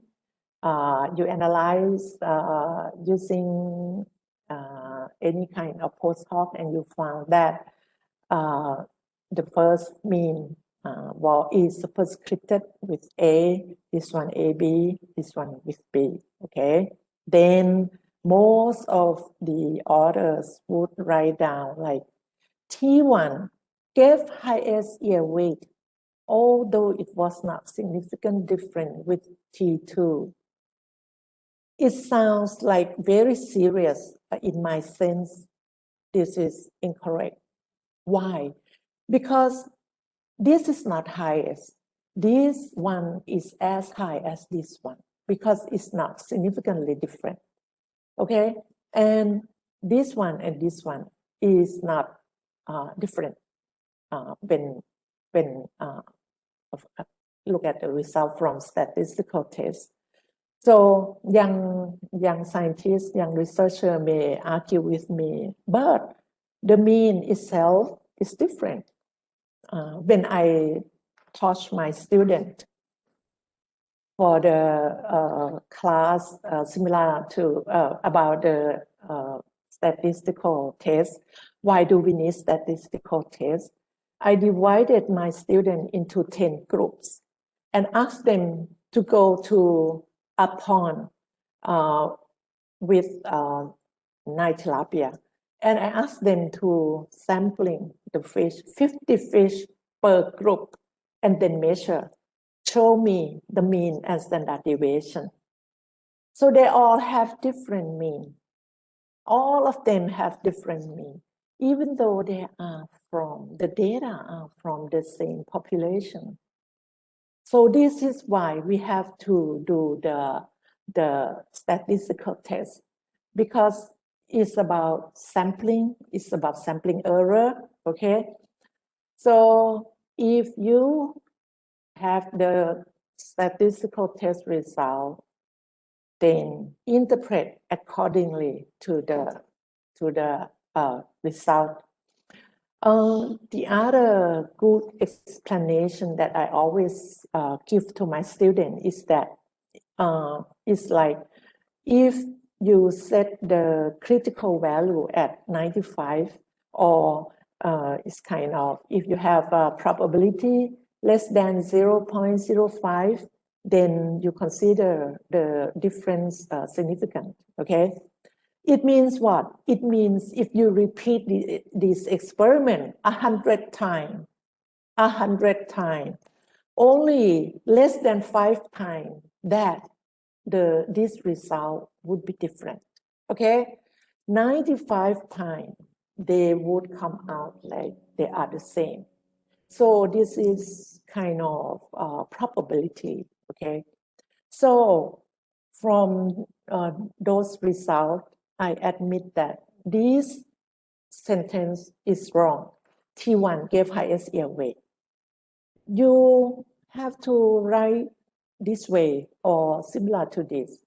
You analyze using any kind of post hoc, and you found that the first mean is superscripted with A, this one AB, this one with B. Okay, then most of the authors would write down like T1 gave highest ear weight, although it was not significant different with T2. It sounds like very serious, but in my sense, this is incorrect. Why? Because this is not highest. This one is as high as this one because it's not significantly different. Okay, and this one is not different when look at the result from statistical tests. So young scientists, young researcher may argue with me, but the mean itself is different. When I taught my student for the class similar to about the statistical test, why do we need statistical tests? I divided my student into 10 groups and asked them to go to a pond with night tilapia. And I asked them to sampling the fish, 50 fish per group, and then measure, show me the mean and standard deviation. So they all have different mean. All of them have different mean, even though the data are from the same population. So this is why we have to do the statistical test, because it's about sampling, it's about sampling error, okay? So if you have the statistical test result, then interpret accordingly to the result. The other good explanation that I always give to my students is that it's like if you set the critical value at 95, or it's kind of, if you have a probability less than 0.05, then you consider the difference significant, okay? It means what? It means if you repeat this experiment 100 times, only less than 5 times that this result would be different, okay? 95 times, they would come out like they are the same. So this is kind of probability, okay? So from those results, I admit that this sentence is wrong. T1 gave highest ear weight. You have to write this way or similar to this.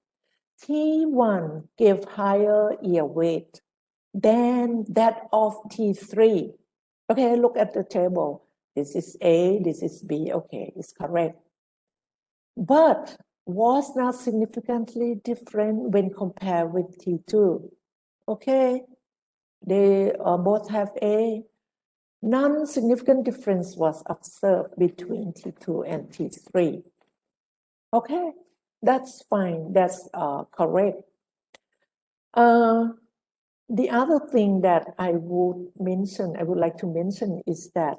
T1 gave higher ear weight than that of T3. Okay, look at the table. This is A, this is B. Okay, it's correct. But was not significantly different when compared with T2. Okay, they both have A. Non-significant difference was observed between T2 and T3. Okay, that's fine, that's correct. The other thing that I would like to mention is that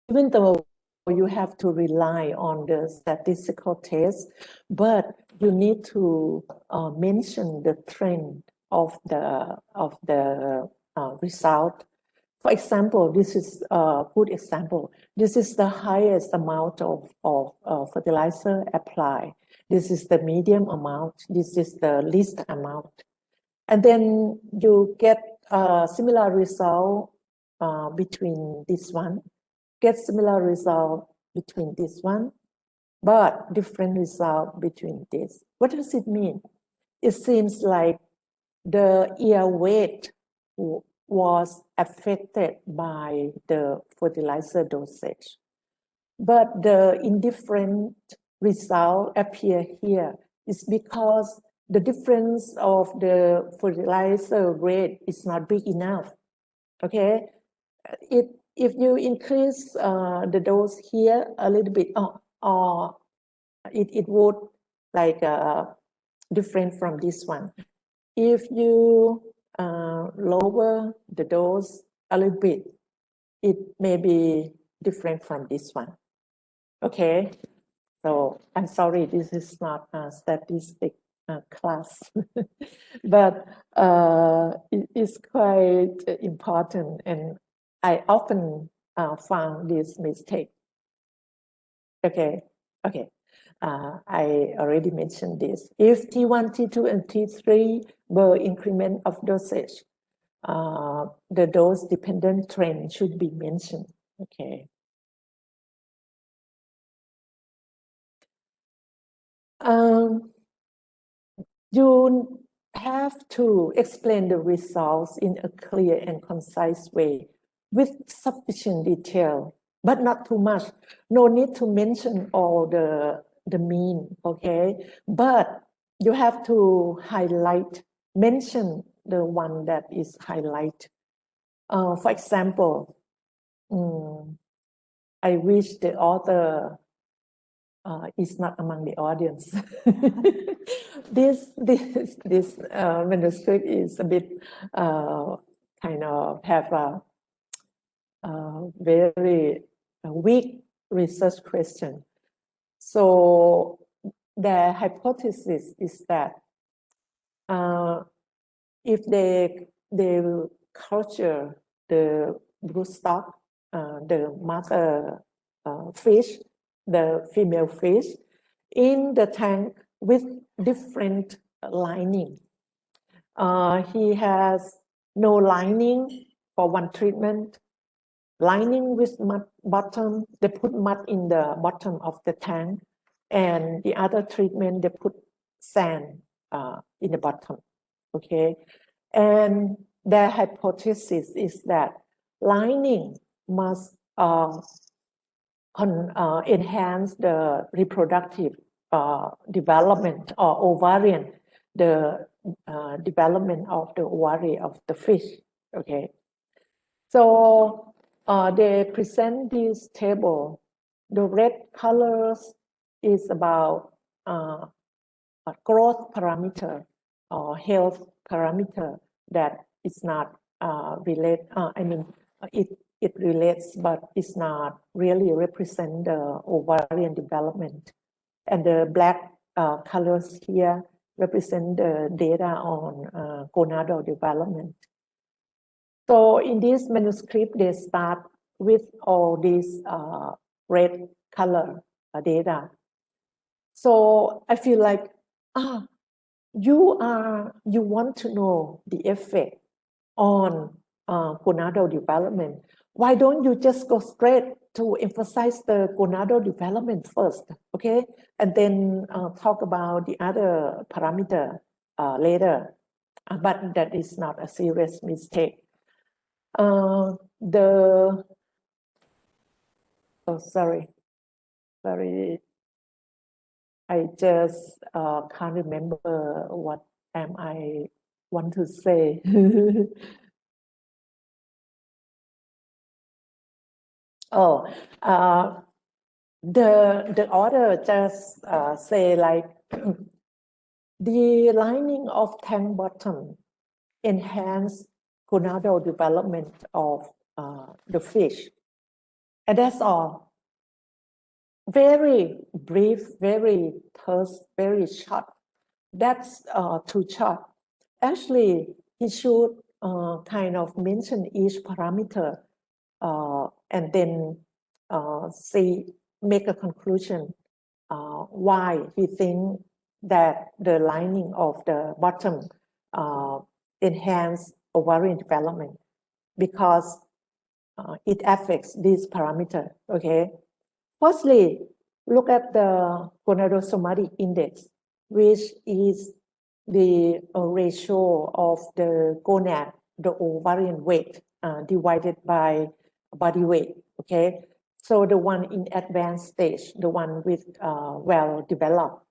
even though you have to rely on the statistical test, but you need to mention the trend of the result. For example, this is a good example. This is the highest amount of fertilizer applied. This is the medium amount. This is the least amount. And then you get a similar result between this one, get similar result between this one, but different result between this. What does it mean? It seems like the ear weight was affected by the fertilizer dosage, but the indifferent result appear here is because the difference of the fertilizer rate is not big enough. Okay, if you increase the dose here a little bit, it would like different from this one. If you lower the dose a little bit, it may be different from this one. Okay, so I'm sorry, this is not a statistic class, but it is quite important, and I often found this mistake. Okay, I already mentioned this. If T1, T2, and T3 were increment of dosage, the dose-dependent trend should be mentioned. Okay. You have to explain the results in a clear and concise way with sufficient detail, but not too much. No need to mention all the mean, okay? But you have to highlight, mention the one that is highlight. For example, I wish the author is not among the audience. This manuscript is a bit kind of have a very weak research question. So the hypothesis is that if they culture the broodstock, the mother fish, the female fish, in the tank with different lining. He has no lining for one treatment, lining with mud bottom. They put mud in the bottom of the tank, and the other treatment they put sand in the bottom. Okay, and their hypothesis is that lining must enhance the reproductive development or ovarian, the development of the ovary of the fish. Okay, so they present this table. The red colors is about growth parameter or health parameter that is not relate. I mean, it relates, but it's not really represent the ovarian development. And the black colors here represent the data on gonadal development. So in this manuscript, they start with all these red color data. So I feel like, you want to know the effect on gonadal development. Why don't you just go straight to emphasize the gonadal development first, okay? And then talk about the other parameter later. But that is not a serious mistake. Oh, sorry, I just can't remember what am I want to say. Oh, the author just say like the lining of tank bottom enhance gonadal development of the fish, and that's all. Very brief, very terse, very short. That's too short. Actually, he should kind of mention each parameter and then make a conclusion why he think that the lining of the bottom enhance ovarian development, because it affects this parameter. Okay. Firstly, look at the gonadosomatic index, which is the ratio of the gonad, the ovarian weight, divided by body weight. Okay, so the one in advanced stage, the one with well-developed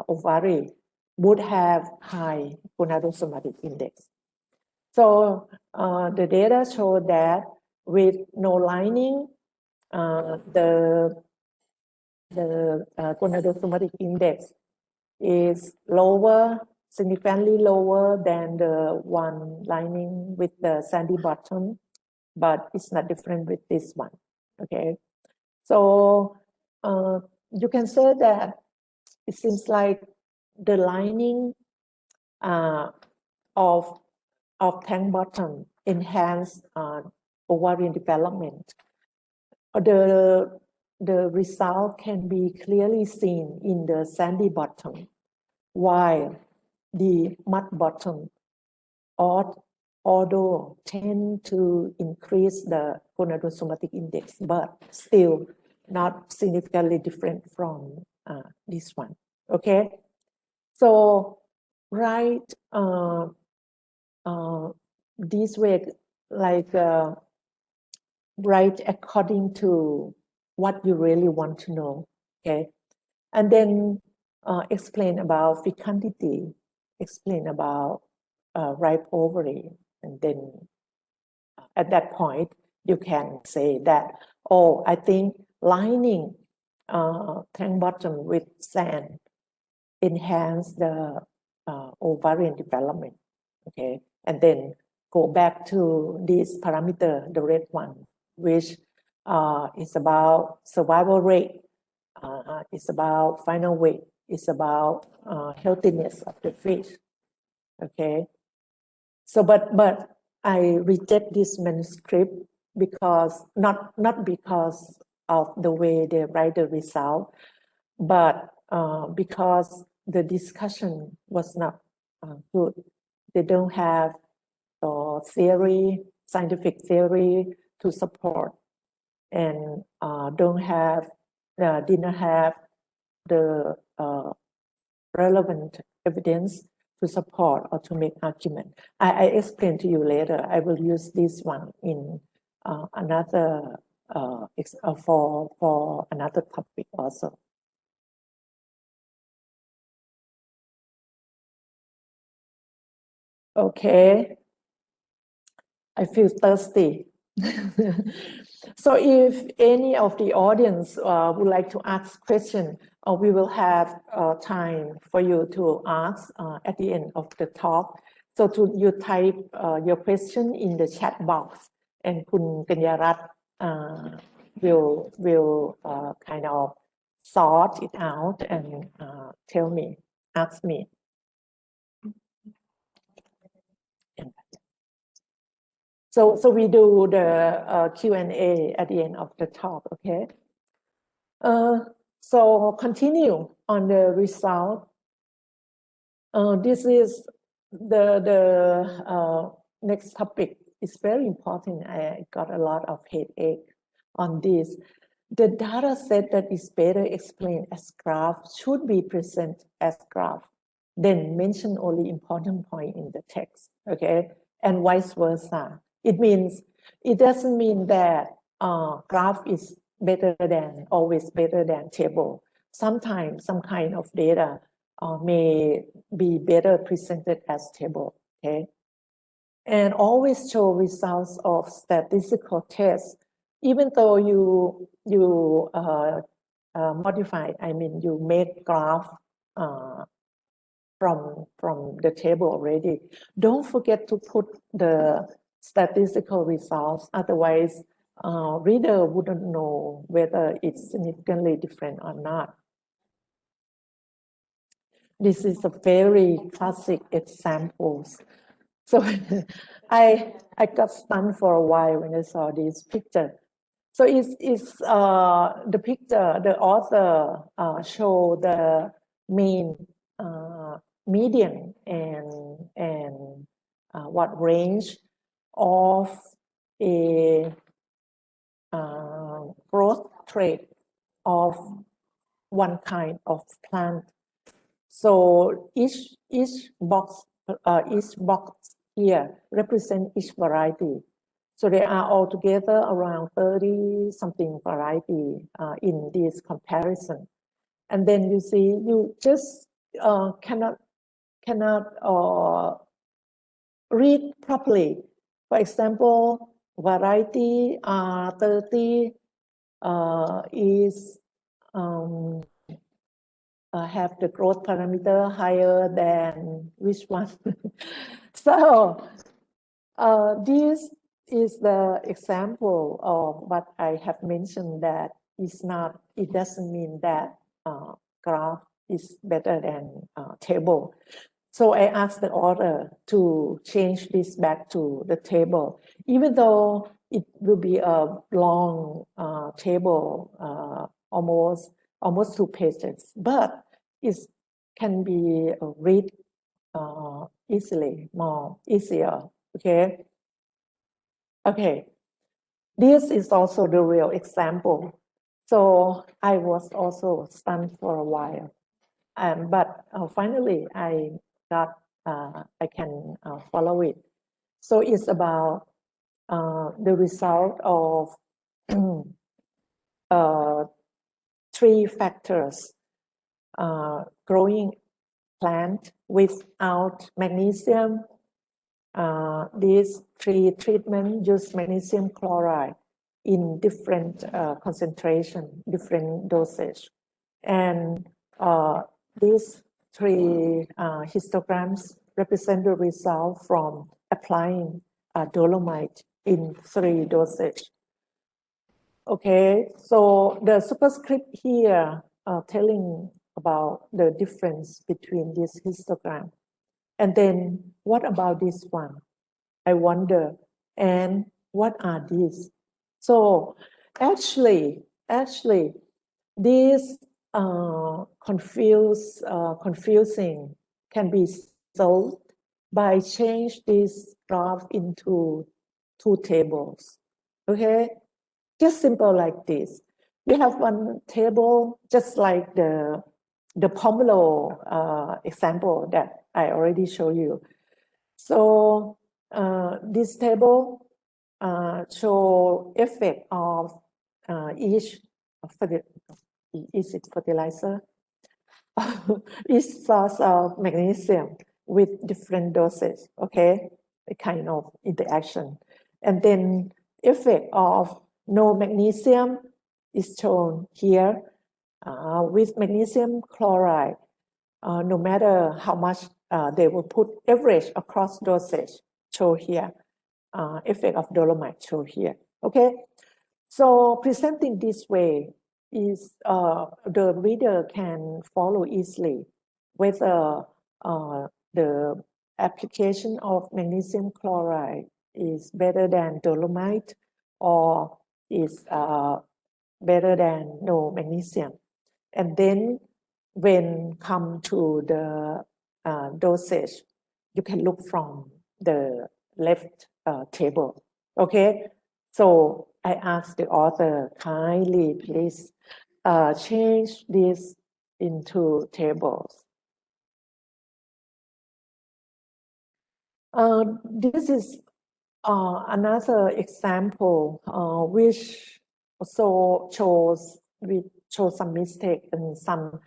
ovary, would have high gonadosomatic index. So the data show that with no lining, the gonadosomatic index is lower, significantly lower than the one lining with the sandy bottom, but it's not different with this one. Okay, so you can say that it seems like the lining of tank bottom enhance ovarian development. The result can be clearly seen in the sandy bottom, while the mud bottom although tend to increase the gonadosomatic index, but still not significantly different from this one. Okay, so write this way, like write according to what you really want to know. Okay, and then explain about fecundity, explain about ripe ovary, and then at that point you can say that, oh, I think lining tank bottom with sand enhance the ovarian development. Okay, and then go back to this parameter, the red one, which is about survival rate, it's about final weight, it's about healthiness of the fish. Okay, so but I reject this manuscript because not because of the way they write the result, but because the discussion was not good. They don't have theory, scientific theory to support, and didn't have the relevant evidence to support or to make argument. I explain to you later. I will use this one in another for another topic also. Okay, I feel thirsty. So if any of the audience would like to ask question, we will have time for you to ask at the end of the talk. So you type your question in the chat box, and Kun Kanyarat will kind of sort it out and ask me. So we do the Q&A at the end of the talk, okay? So continue on the result. This is the next topic is very important. I got a lot of headache on this. The data set that is better explained as graph should be present as graph, then mention only important point in the text, okay? And vice versa. It doesn't mean that graph is better than, always better than table. Sometimes some kind of data may be better presented as table, okay? And always show results of statistical tests, even though you modify, you make graph from the table already. Don't forget to put the statistical results, otherwise reader wouldn't know whether it's significantly different or not. This is a very classic examples. So I got stunned for a while when I saw this picture. So it's the picture, the author show the mean, median, and what range of a growth rate of one kind of plant. So each box here represent each variety. So there are altogether around 30 something variety in this comparison. And then you see, you just cannot read properly. For example, variety 30 is have the growth parameter higher than which one. So this is the example of what I have mentioned, that it doesn't mean that graph is better than table. So I asked the author to change this back to the table, even though it will be a long table, almost 2 pages, but it can be read easier, okay? Okay, this is also the real example. So I was also stunned for a while, but finally I can follow it. So it's about the result of 3 factors: growing plant without magnesium. These 3 treatments use magnesium chloride in different concentration, different dosage. And these 3 histograms represent the result from applying dolomite in 3 dosage. Okay, so the superscript here telling about the difference between this histogram. And then what about this one? I wonder, and what are these? So actually, this confusing can be solved by change this graph into 2 tables. Okay, just simple like this. We have one table, just like the pomelo example that I already showed you. So this table show effect of each fertilizer, each source of magnesium with different doses, okay, a kind of interaction. And then effect of no magnesium is shown here with magnesium chloride. No matter how much they will put average across dosage, show here. Effect of dolomite show here. Okay, so presenting this way is the reader can follow easily whether the application of magnesium chloride is better than dolomite or is better than no magnesium. And then when come to the dosage, you can look from the left table. Okay, so I asked the author, kindly please change this into tables. This is another example which also shows some mistake and some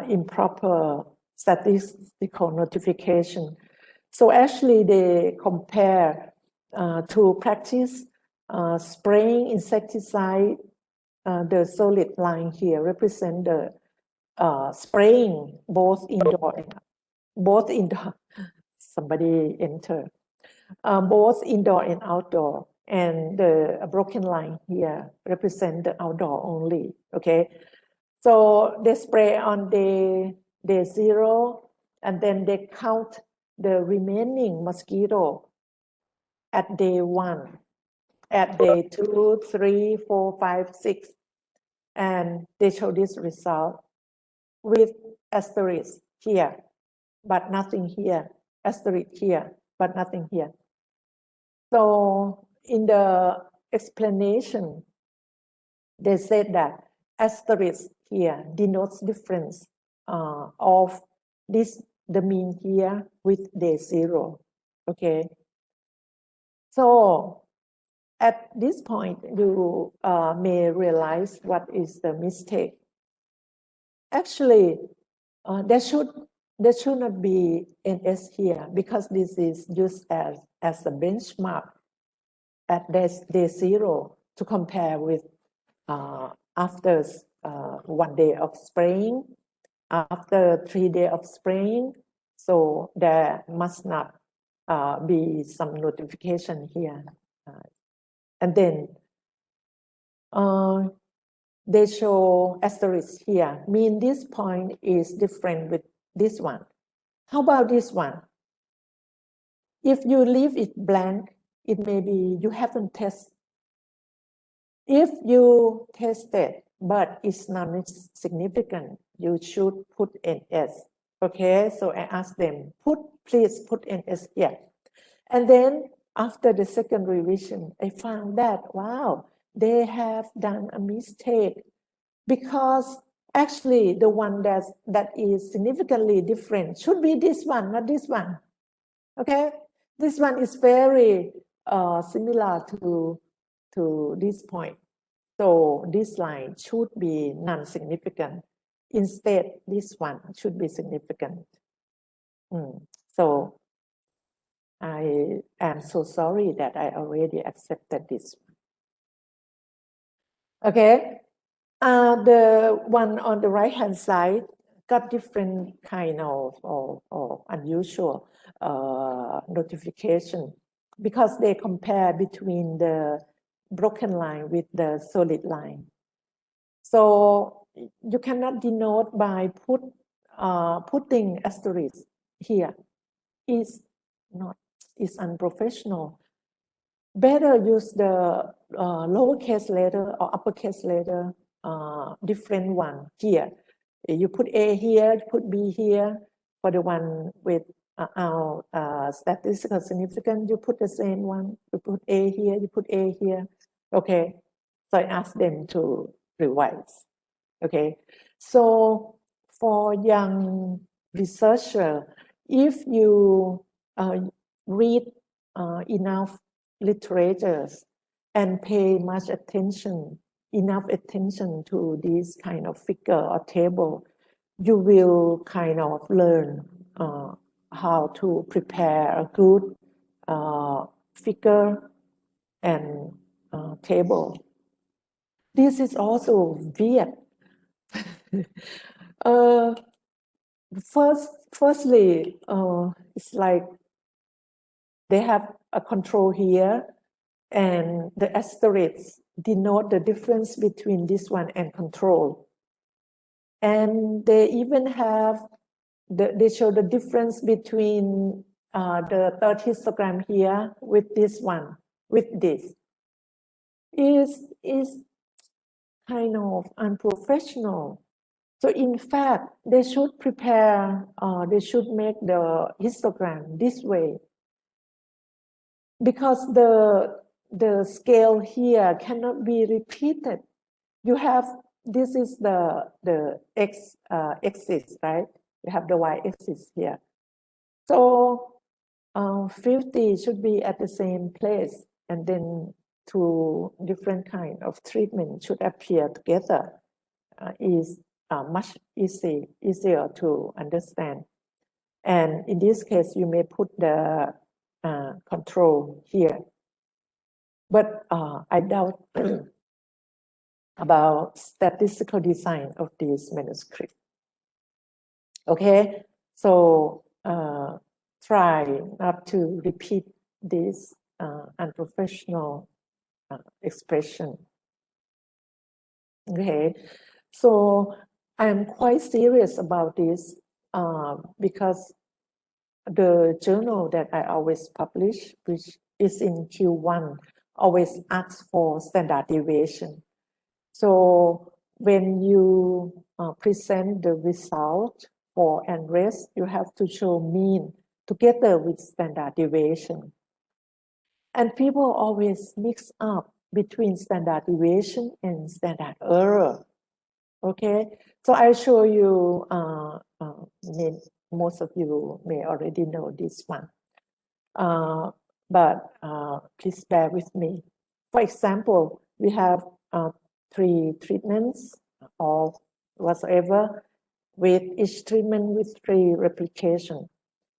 improper statistical notification. So actually they compare to practice spraying insecticide. The solid line here represent the spraying both indoor somebody enter both indoor and outdoor, and the broken line here represent the outdoor only. Okay, so they spray on day 0, and then they count the remaining mosquito at day 1, at day 2, 3, 4, 5, 6, and they show this result with asterisk here, but nothing here, asterisk here, but nothing here. So in the explanation, they said that asterisk here denotes difference of the mean here with day 0. Okay. So at this point, you may realize what is the mistake. Actually, there should not be NS here, because this is used as a benchmark at day 0 to compare with after 1 day of spraying, after 3 days of spraying. So there must not be some notification here. And then they show asterisk here, mean this point is different with this one. How about this one? If you leave it blank, it may be you haven't tested. If you tested, but it's not significant, you should put NS. Okay, so I asked them, please put NS here. And then after the second revision, I found that, wow, they have done a mistake, because actually the one that is significantly different should be this one, not this one. Okay, this one is very similar to this point. So this line should be non-significant. Instead, this one should be significant. So I am so sorry that I already accepted this. Okay, the one on the right-hand side got different kind of unusual notification, because they compare between the broken line with the solid line. So you cannot denote by putting asterisk here. Is unprofessional. Better use the lowercase letter or uppercase letter, different one here. You put A here, you put B here. For the one with our statistical significance, you put the same one. You put A here, you put A here. Okay, so I asked them to revise. Okay, so for young researcher, if you read enough literatures and pay much attention, enough attention to this kind of figure or table, you will kind of learn how to prepare a good figure and table. This is also weird. Firstly, it's like they have a control here, and the asterisks denote the difference between this one and control. And they even have, they show the difference between the third histogram here with this one, with this. Is kind of unprofessional. So in fact, they should prepare, they should make the histogram this way. because the scale here cannot be repeated. You have, this is the x axis, right? You have the y axis here. So 50 should be at the same place, and then two different kind of treatment should appear together. Is much easier to understand. And in this case, you may put the control here. But I doubt about statistical design of this manuscript. Okay, so try not to repeat this unprofessional expression. Okay, so I'm quite serious about this because the journal that I always publish, which is in Q1, always asks for standard deviation. So when you present the result for ANRES, you have to show mean together with standard deviation. And people always mix up between standard deviation and standard error. Okay, so I show you, most of you may already know this one, but please bear with me. For example, we have 3 treatments or whatsoever, with each treatment with 3 replication.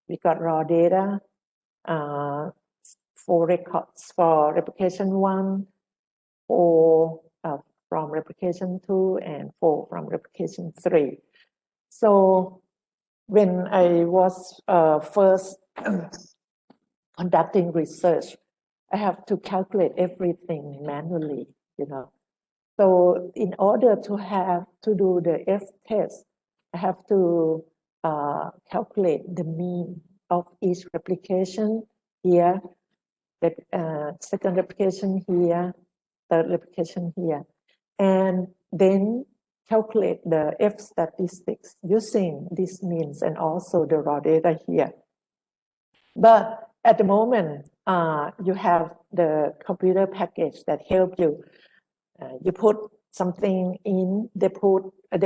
We got raw data, 4 records for replication 1, 4 from replication 2, and 4 from replication 3. So when I was first conducting research, I have to calculate everything manually, you know. So in order to do the F test, I have to calculate the mean of each replication here, the second replication here, third replication here, and then calculate the F statistics using these means and also the raw data here. But at the moment, you have the computer package that help you. You put something in, they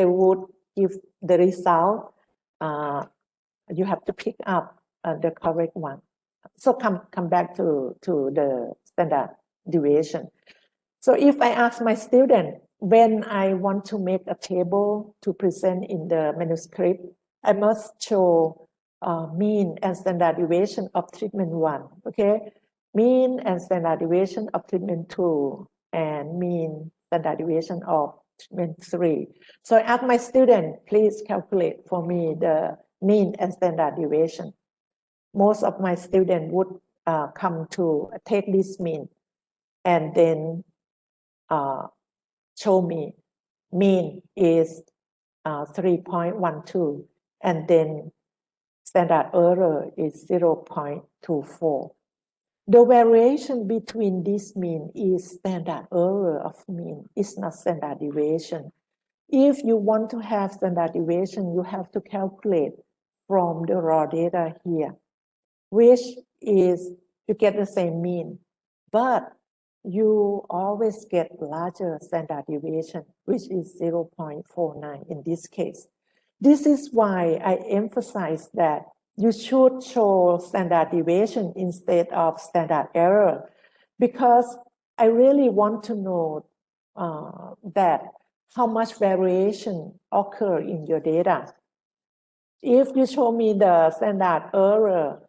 would give the result. You have to pick up the correct one. So come back to the standard deviation. So if I ask my student, when I want to make a table to present in the manuscript, I must show mean and standard deviation of treatment 1, okay? Mean and standard deviation of treatment 2, and mean standard deviation of treatment 3. So I ask my student, please calculate for me the mean and standard deviation. Most of my students would come to take this mean and then show me mean is 3.12, and then standard error is 0.24. The variation between this mean is standard error of mean, it's not standard deviation. If you want to have standard deviation, you have to calculate from the raw data here, which is you get the same mean, but you always get larger standard deviation, which is 0.49 in this case. This is why I emphasize that you should show standard deviation instead of standard error, because I really want to know that how much variation occur in your data. If you show me the standard error,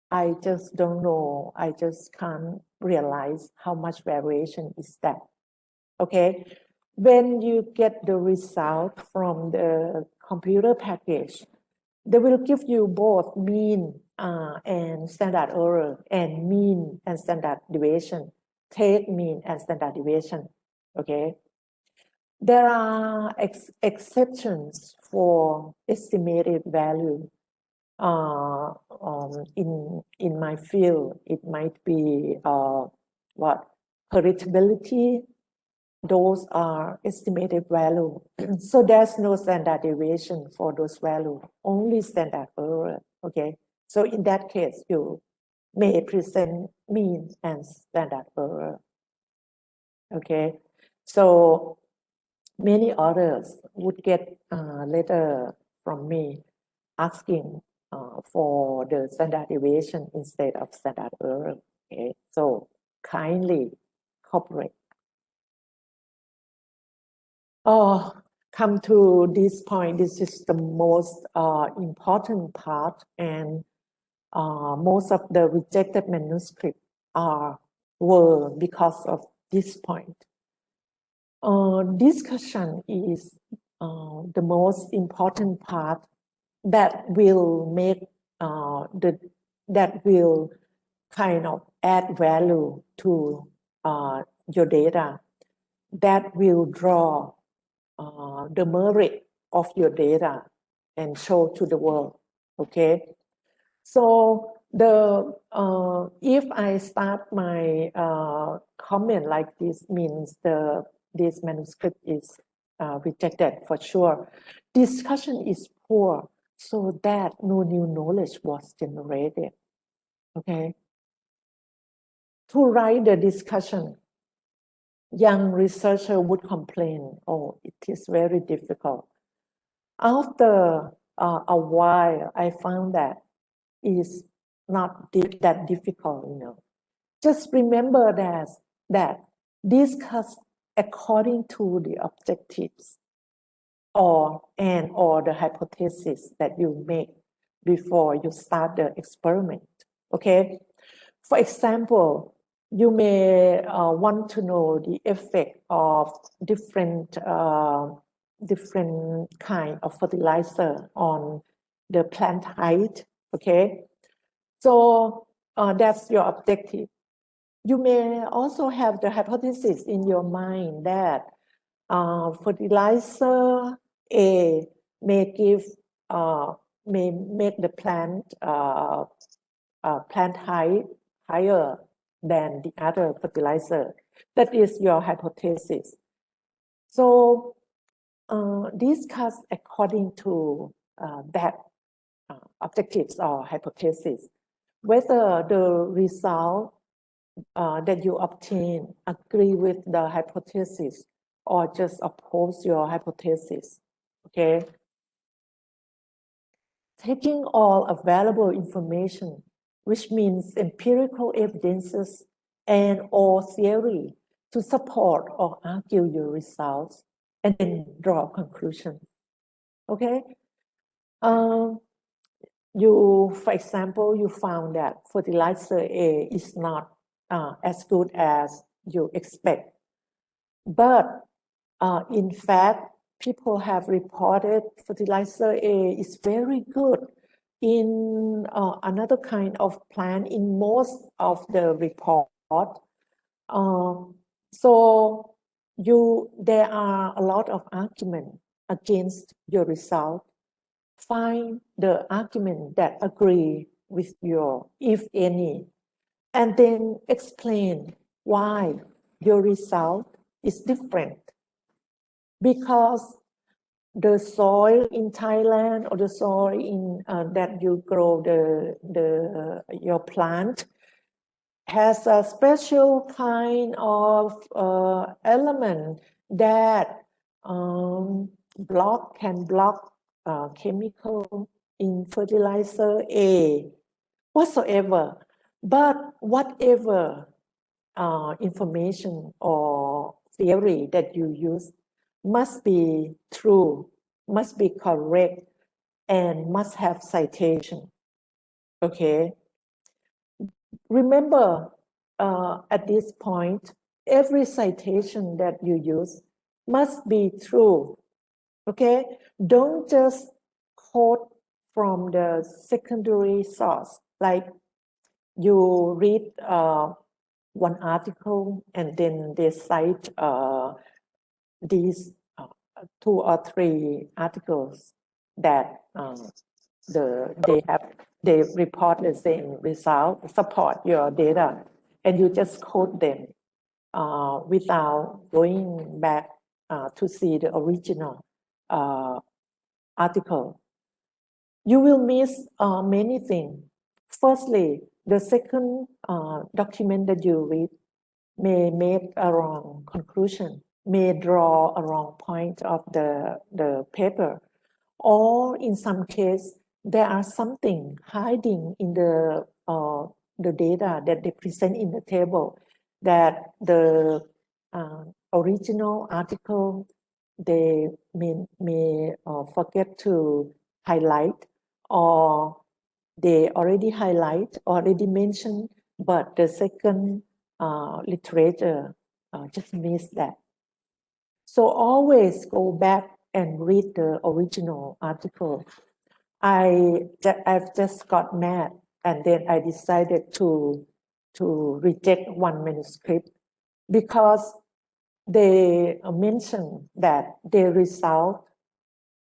I just don't know. I just can't realize how much variation is that. Okay, when you get the result from the computer package, they will give you both mean and standard error, and mean and standard deviation. Take mean and standard deviation. Okay, there are exceptions for estimated value. In my field, it might be heritability. Those are estimated value. So there's no standard deviation for those values, only standard error. Okay, so in that case, you may present mean and standard error. Okay, so many others would get a letter from me asking for the standard deviation instead of standard error. Okay, so kindly cooperate. Come to this point, this is the most important part, and most of the rejected manuscripts were because of this point. Discussion is the most important part that will make that will kind of add value to your data, that will draw the merit of your data and show to the world. Okay, so if I start my comment like this, means this manuscript is rejected for sure. Discussion is poor, so that no new knowledge was generated. Okay, to write the discussion, young researcher would complain, oh, it is very difficult. After a while, I found that is not that difficult, you know. Just remember that discuss according to the objectives or the hypothesis that you make before you start the experiment. Okay, for example, you may want to know the effect of different kind of fertilizer on the plant height. Okay, so that's your objective. You may also have the hypothesis in your mind that fertilizer A may give may make the plant plant height higher than the other fertilizer. That is your hypothesis. So discuss according to that objectives or hypothesis, whether the result that you obtain agree with the hypothesis or just oppose your hypothesis. Okay, taking all available information, which means empirical evidences and or theory, to support or argue your results, and then draw a conclusion. Okay, for example, you found that fertilizer A is not as good as you expect, but in fact, people have reported fertilizer A is very good in another kind of plant in most of the report. So there are a lot of arguments against your result. Find the argument that agree with your, if any, and then explain why your result is different. Because the soil in Thailand or the soil in that you grow your plant has a special kind of element that can block chemical in fertilizer A whatsoever. But whatever information or theory that you use must be true, must be correct, and must have citation. Okay. Remember, at this point, every citation that you use must be true. Okay, don't just quote from the secondary source, like you read one article and then they cite these 2 or 3 articles that they report the same result, support your data, and you just quote them without going back to see the original article. You will miss many things. Firstly, the second document that you read may make a wrong conclusion, may draw a wrong point of the paper, or in some case, there are something hiding in the data that they present in the table that the original article they may forget to highlight, or they already highlight, already mentioned, but the second literature just missed that. So always go back and read the original article. I've just got mad, and then I decided to reject one manuscript because they mentioned that their results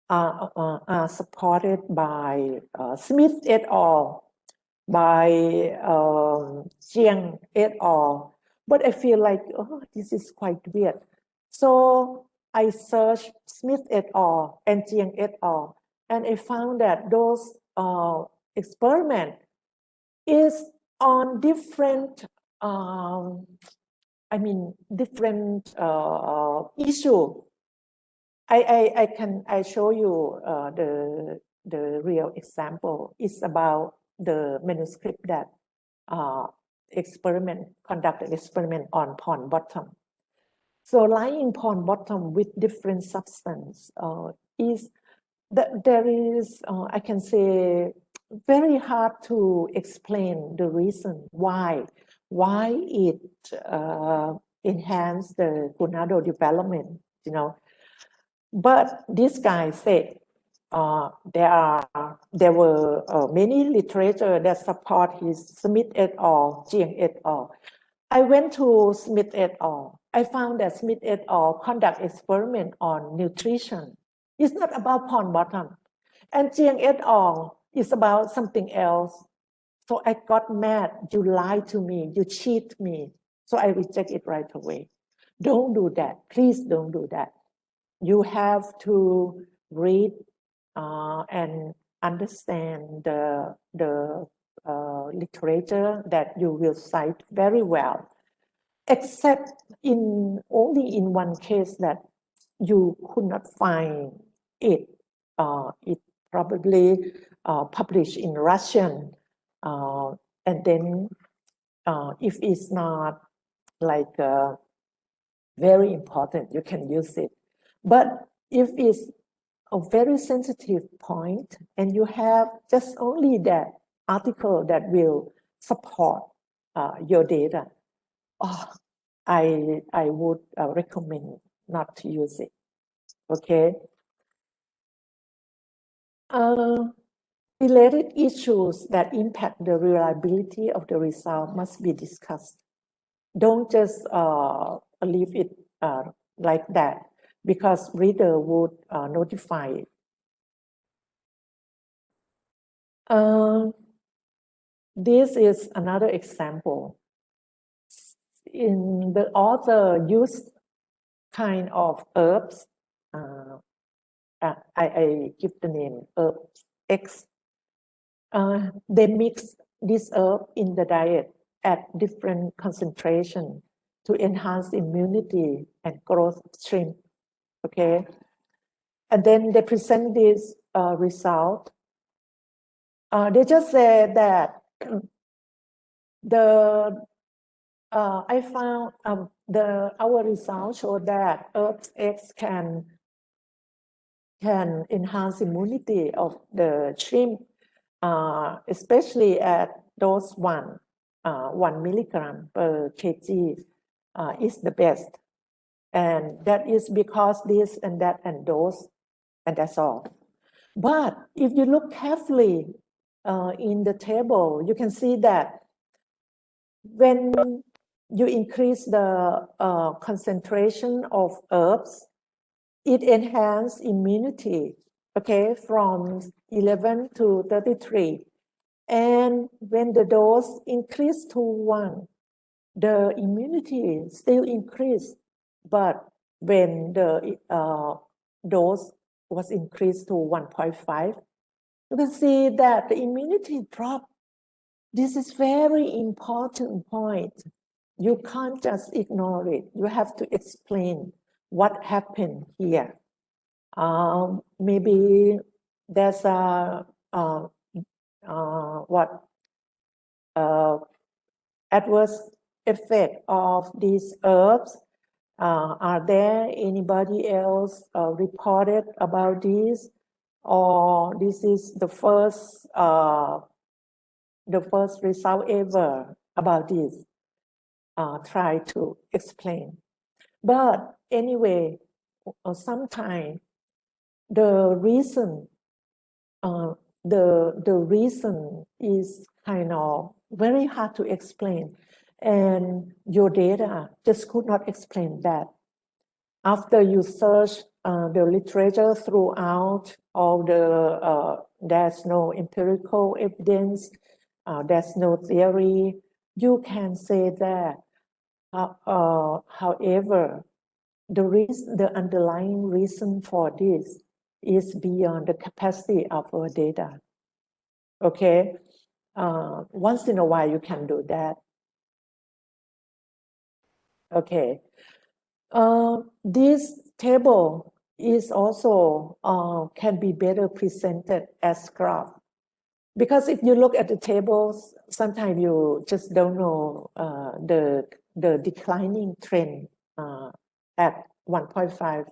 are supported by Smith et al., by Jiang et al. But I feel like, oh, this is quite weird. So I searched Smith et al. And Jiang et al. And I found that those experiments is on different, different issue. I show you the real example. It's about the manuscript that conducted experiment on pond bottom. So lying pond bottom with different substance is that there is, I can say, very hard to explain the reason why it enhanced the gonadal development, But this guy said there were many literature that support his Smith et al., Jiang et al. I went to Smith et al. I found that Smith et al. Conduct experiment on nutrition. It's not about pond bottom. And Jiang et al. Is about something else. So I got mad. You lied to me. You cheat me. So I reject it right away. Don't do that. Please don't do that. You have to read and understand the literature that you will cite very well, except only in one case that you could not find it. It probably published in Russian, and then if it's not like very important, you can use it. But if it's a very sensitive point and you have just only that article that will support your data, I would recommend not to use it. Okay. Related issues that impact the reliability of the result must be discussed. Don't just leave it like that, because reader would notify it. This is another example. In the author used kind of herbs. I give the name herbs X. They mix this herb in the diet at different concentration to enhance immunity and growth of shrimp. Okay, and then they present this result. They just say that I found our results show that herbs X can enhance immunity of the shrimp, especially at dose 1 milligram per kg is the best. And that is because this and that and those, and that's all. But if you look carefully in the table, you can see that when you increase the concentration of herbs, it enhances immunity, okay, from 11 to 33. And when the dose increased to 1, the immunity still increased. But when the dose was increased to 1.5, you can see that the immunity dropped This is very important point. You can't just ignore it. You have to explain what happened here. Maybe there's a adverse effect of these herbs. Are there anybody else reported about this, or this is the first result ever about this? Try to explain. But anyway, sometimes the reason is kind of very hard to explain, and your data just could not explain that. After you search the literature throughout all the, there's no empirical evidence, there's no theory, you can say that. However, the underlying reason for this is beyond the capacity of our data. Okay, once in a while you can do that. Okay, this table is also can be better presented as graph, because if you look at the tables, sometimes you just don't know the declining trend at 1.5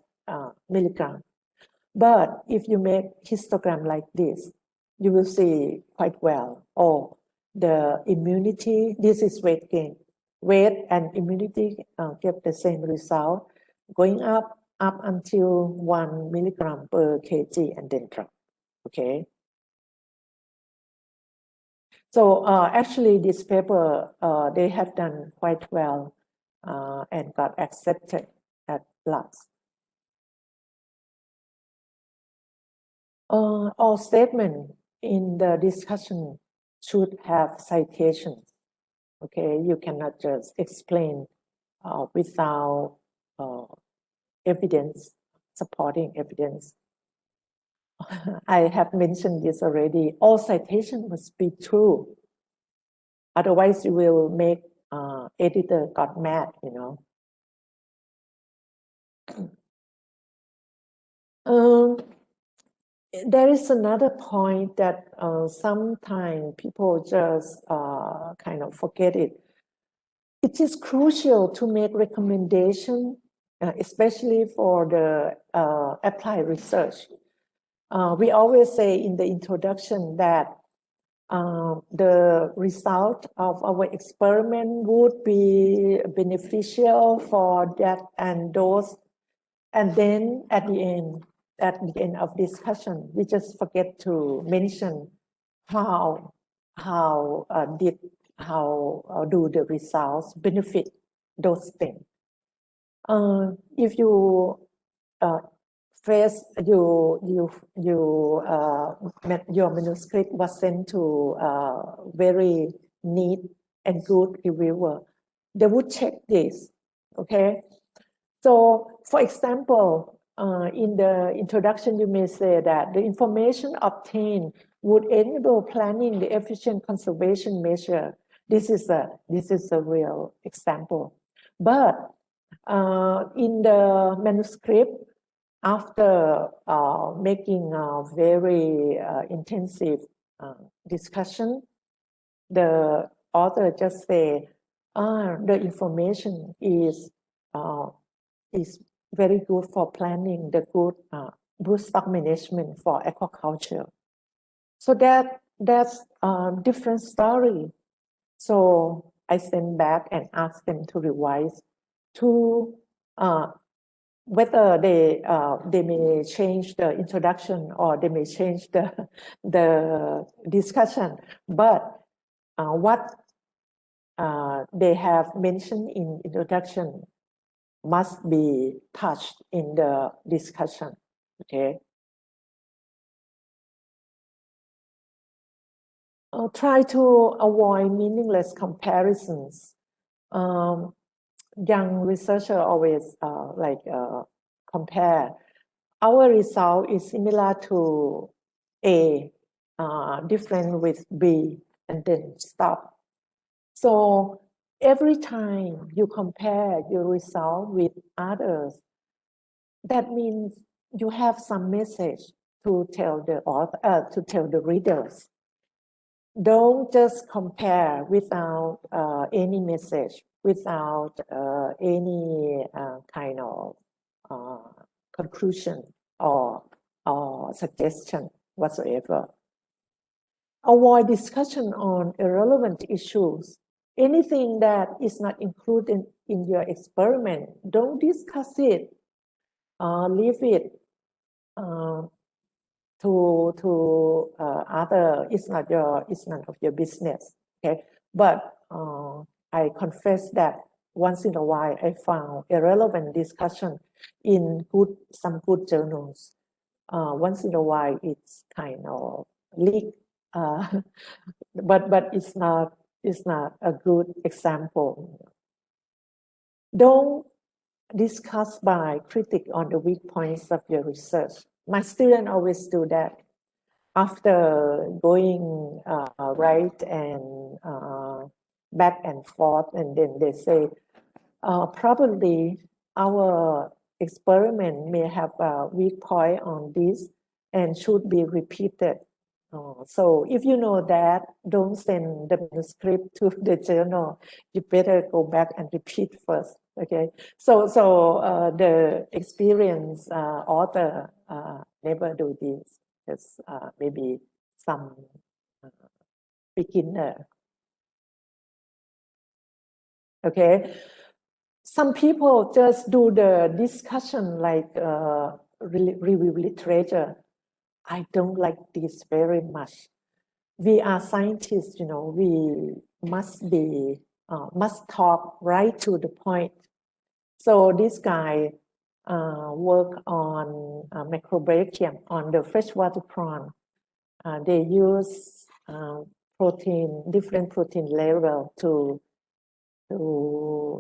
milligram. But if you make histogram like this, you will see quite well. Oh, the immunity, this is weight gain. Weight and immunity get the same result, going up until 1 milligram per kg and then drop. Okay. So actually, this paper they have done quite well and got accepted at last. All statements in the discussion should have citations. Okay, you cannot just explain without evidence, supporting evidence. I have mentioned this already. All citations must be true. Otherwise, you will make editor got mad, you know. There is another point that sometimes people just kind of forget it. It is crucial to make recommendations, especially for the applied research. We always say in the introduction that the result of our experiment would be beneficial for that and those, and then at the end of discussion, we just forget to mention how do the results benefit those things. If you your manuscript was sent to very neat and good reviewer, they would check this. Okay, so for example, in the introduction, you may say that the information obtained would enable planning the efficient conservation measure. This is a real example. But in the manuscript, after making a very intensive discussion, the author just say, the information is very good for planning the good stock management for aquaculture. So that's a different story. So I sent back and asked them to revise to whether they may change the introduction or they may change the discussion, but what they have mentioned in introduction must be touched in the discussion. Okay. Try to avoid meaningless comparisons. Young researchers always compare. Our result is similar to A, different with B. and then stop. So every time you compare your result with others, that means you have some message to tell the author, to tell the readers. Don't just compare without any message, without any kind of conclusion or suggestion whatsoever. Avoid discussion on irrelevant issues. Anything that is not included in your experiment, don't discuss it. Leave it to other. It's none of your business. Okay, but I confess that once in a while I found irrelevant discussion in some good journals. Once in a while it's kind of leak, but it's not a good example. Don't discuss by critic on the weak points of your research. My students always do that. After going right and back and forth, and then they say, probably our experiment may have a weak point on this and should be repeated. So if you know that, don't send the manuscript to the journal. You better go back and repeat first. Okay. So the experienced author never do this. Just maybe some beginner. Okay. Some people just do the discussion like review literature. I don't like this very much. We are scientists, you know, we must talk right to the point. So this guy worked on microbrachium, on the freshwater prawn. They use different protein level to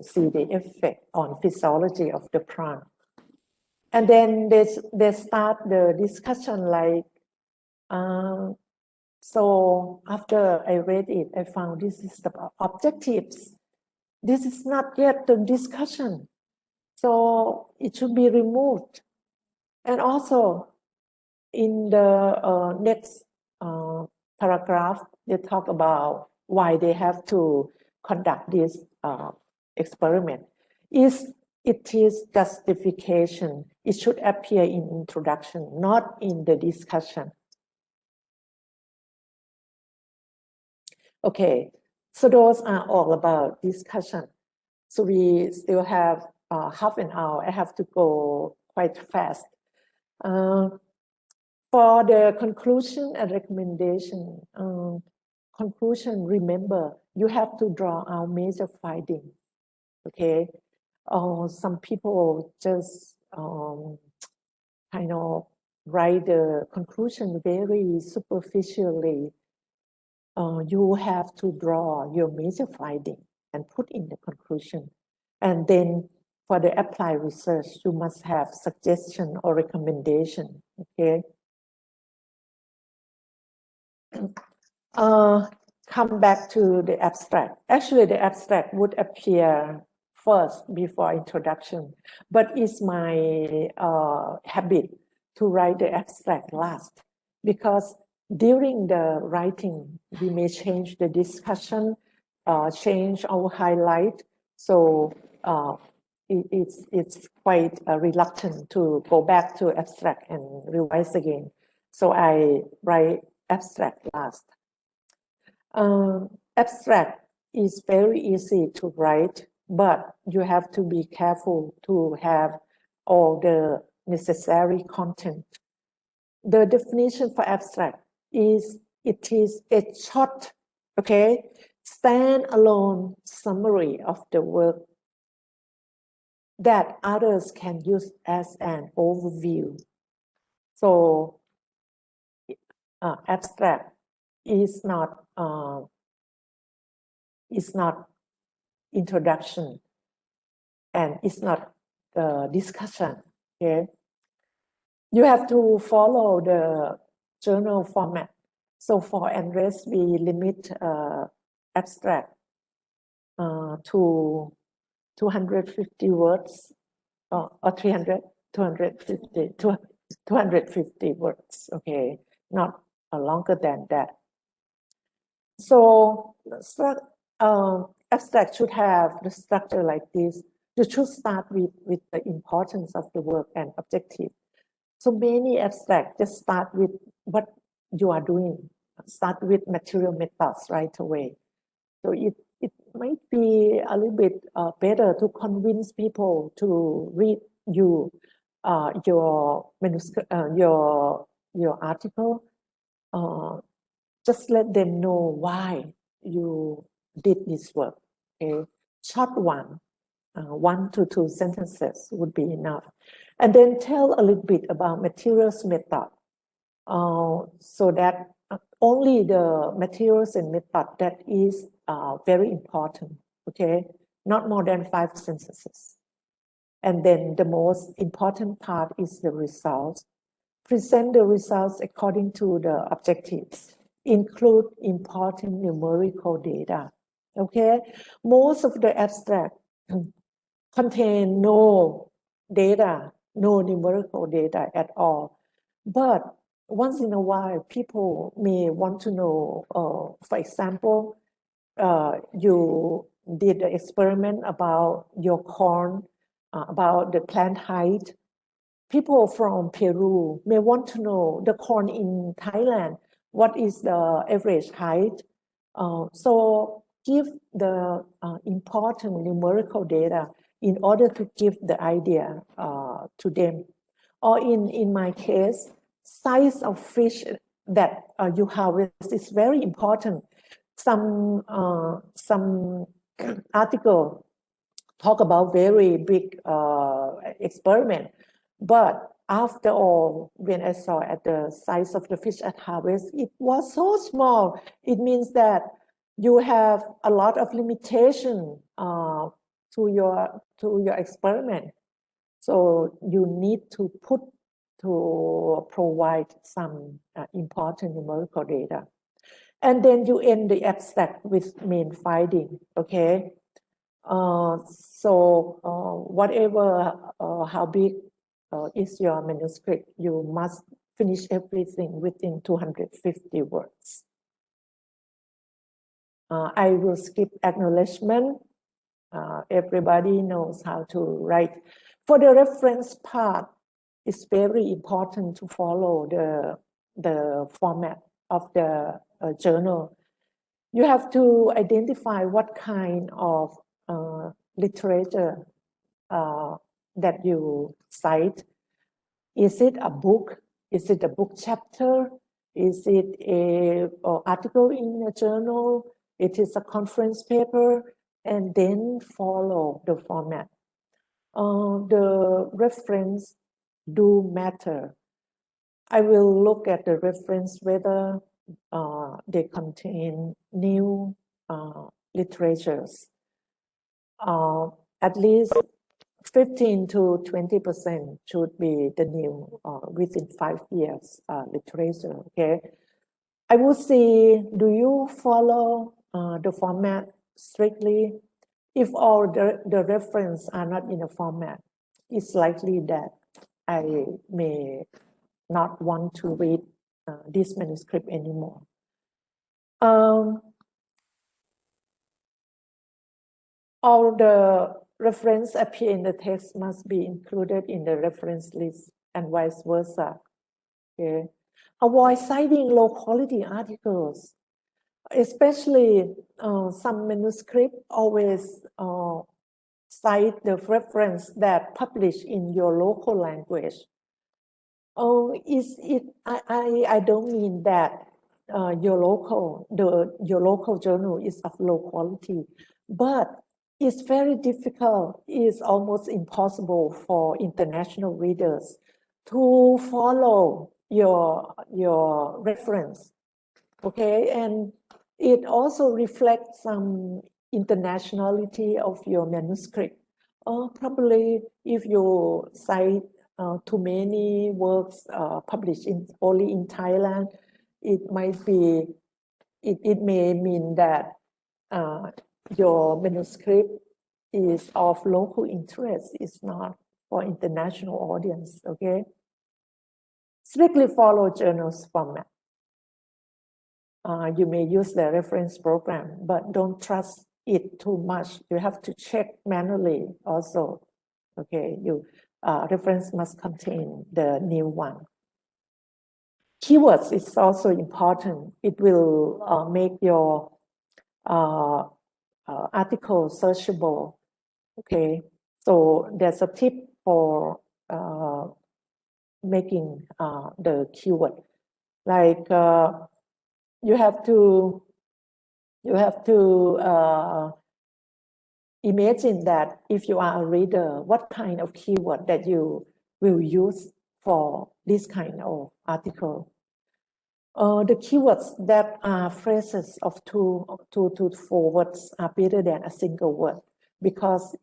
see the effect on physiology of the prawn. And then they start the discussion like, so after I read it, I found this is the objectives. This is not yet the discussion. So it should be removed. And also in the next paragraph, they talk about why they have to conduct this experiment. It is justification. It should appear in introduction, not in the discussion. Okay, so those are all about discussion. So we still have half an hour. I have to go quite fast. For the conclusion and recommendation, conclusion, remember, you have to draw out major findings, okay? Some people just kind of write the conclusion very superficially. You have to draw your major finding and put in the conclusion. And then for the applied research, you must have suggestion or recommendation, okay? Come back to the abstract. Actually, the abstract would appear first before introduction, but it's my habit to write the abstract last, because during the writing, we may change the discussion, change our highlight. So it's quite reluctant to go back to abstract and revise again. So I write abstract last. Abstract is very easy to write, but you have to be careful to have all the necessary content. The definition for abstract is it is a short, okay, stand-alone summary of the work that others can use as an overview. So abstract is not introduction and it's not discussion. Okay, you have to follow the journal format. So for ANRES, we limit abstract to 250 words or 300, 250, 250 words, okay, not longer than that. So abstract should have the structure like this. You should start with the importance of the work and objective. So many abstract just start with what you are doing, start with material methods right away. So it might be a little bit better to convince people to read your manuscript, your article. Just let them know why you did this work. Okay, short one, 1 to 2 sentences would be enough, and then tell a little bit about materials method, so that only the materials and method that is very important. Okay, not more than 5 sentences, and then the most important part is the results. Present the results according to the objectives. Include important numerical data. Okay, most of the abstract contain no data, no numerical data at all. But once in a while, people may want to know, for example, you did an experiment about your corn, about the plant height. People from Peru may want to know the corn in Thailand, what is the average height? So give the important numerical data in order to give the idea to them. Or in my case, size of fish that you harvest is very important. Some article talk about very big experiment, but after all, when I saw at the size of the fish at harvest, it was so small. It means that you have a lot of limitation to your experiment. So you need to provide some important numerical data. And then you end the abstract with main finding, okay? Whatever, how big is your manuscript, you must finish everything within 250 words. I will skip acknowledgement. Everybody knows how to write. For the reference part, it's very important to follow the format of the journal. You have to identify what kind of literature that you cite. Is it a book? Is it a book chapter? Is it an article in a journal? It is a conference paper, and then follow the format. The reference do matter. I will look at the reference whether they contain new literatures. At least 15 to 20% should be the new within 5 years literature. Okay, I would say, do you follow the format strictly? If all the reference are not in a format, it's likely that I may not want to read this manuscript anymore. All the reference appear in the text must be included in the reference list and vice versa. Okay. Avoid citing low quality articles, especially some manuscript always cite the reference that published in your local language. I don't mean that your local journal is of low quality, but it's very difficult. It's almost impossible for international readers to follow your reference. Okay, and it also reflects some internationality of your manuscript. Probably if you cite too many works published only in Thailand, it might be, it may mean that your manuscript is of local interest, it's not for international audience, okay? Strictly follow journals format. You may use the reference program, but don't trust it too much. You have to check manually also, okay? Reference must contain the new one. Keywords is also important. It will make your article searchable, okay? So there's a tip for making the keyword. Like you have to imagine that if you are a reader, what kind of keyword that you will use for this kind of article. The keywords that are phrases of two to four words are better than a single word, because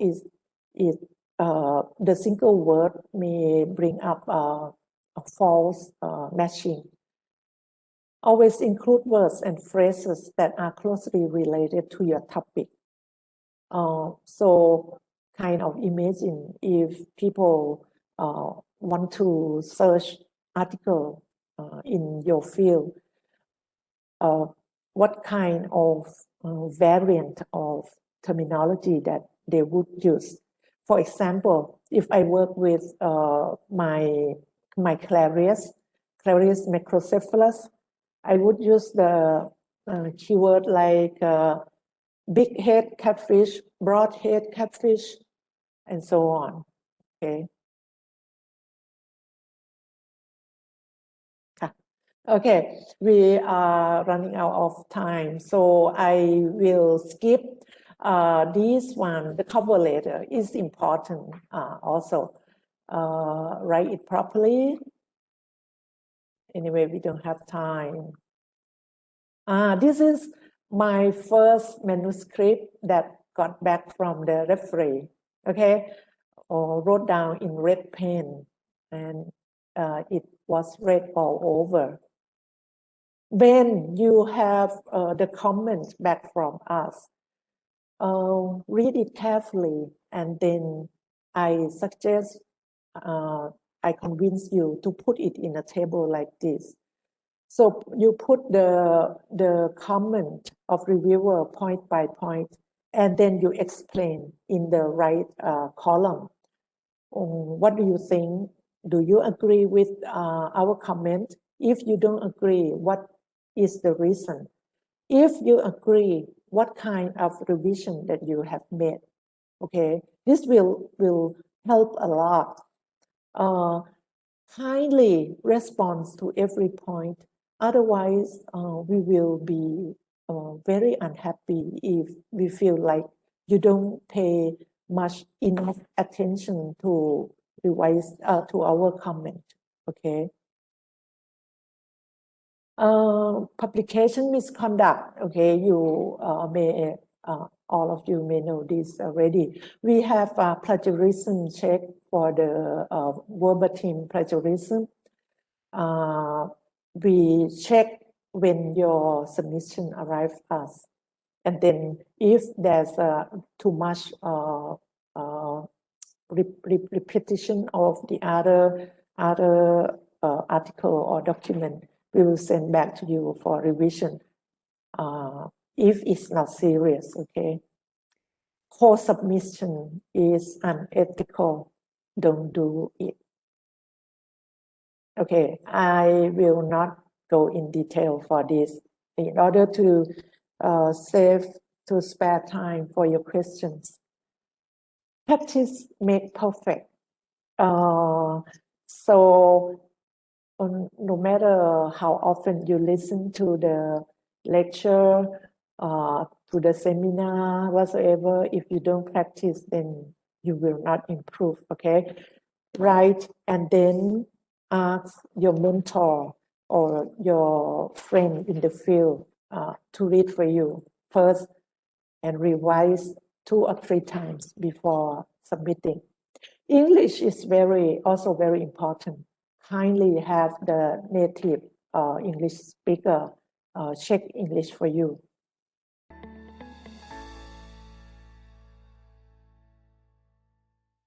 the single word may bring up a false matching. Always include words and phrases that are closely related to your topic. So kind of imagine if people want to search article in your field, what kind of variant of terminology that they would use. For example, if I work with my Clarias macrocephalus, I would use the keyword like big head catfish, broad head catfish, and so on, okay? Okay, we are running out of time, so I will skip this one. The cover letter is important also. Write it properly. Anyway, we don't have time. This is my first manuscript that got back from the referee, okay? Wrote down in red pen, and it was read all over. When you have the comments back from us, read it carefully, and then I suggest, I convince you to put it in a table like this. So you put the comment of reviewer point by point, and then you explain in the right column. What do you think? Do you agree with our comment? If you don't agree, what is the reason? If you agree, what kind of revision that you have made? Okay, this will help a lot. Kindly respond to every point. Otherwise, we will be very unhappy if we feel like you don't pay much enough attention to revise to our comment. Okay. Publication misconduct. Okay, you may all of you may know this already. We have a plagiarism check for the verbatim plagiarism. We check when your submission arrives us, and then if there's too much repetition of the other article or document, we will send back to you for revision if it's not serious, okay? Co-submission is unethical. Don't do it. Okay, I will not go in detail for this in order to spare time for your questions. Practice make perfect. So no matter how often you listen to the lecture, to the seminar, whatsoever, if you don't practice, then you will not improve, okay? Write and then ask your mentor or your friend in the field to read for you first and revise 2 or 3 times before submitting. English is also very important. Kindly have the native English speaker check English for you.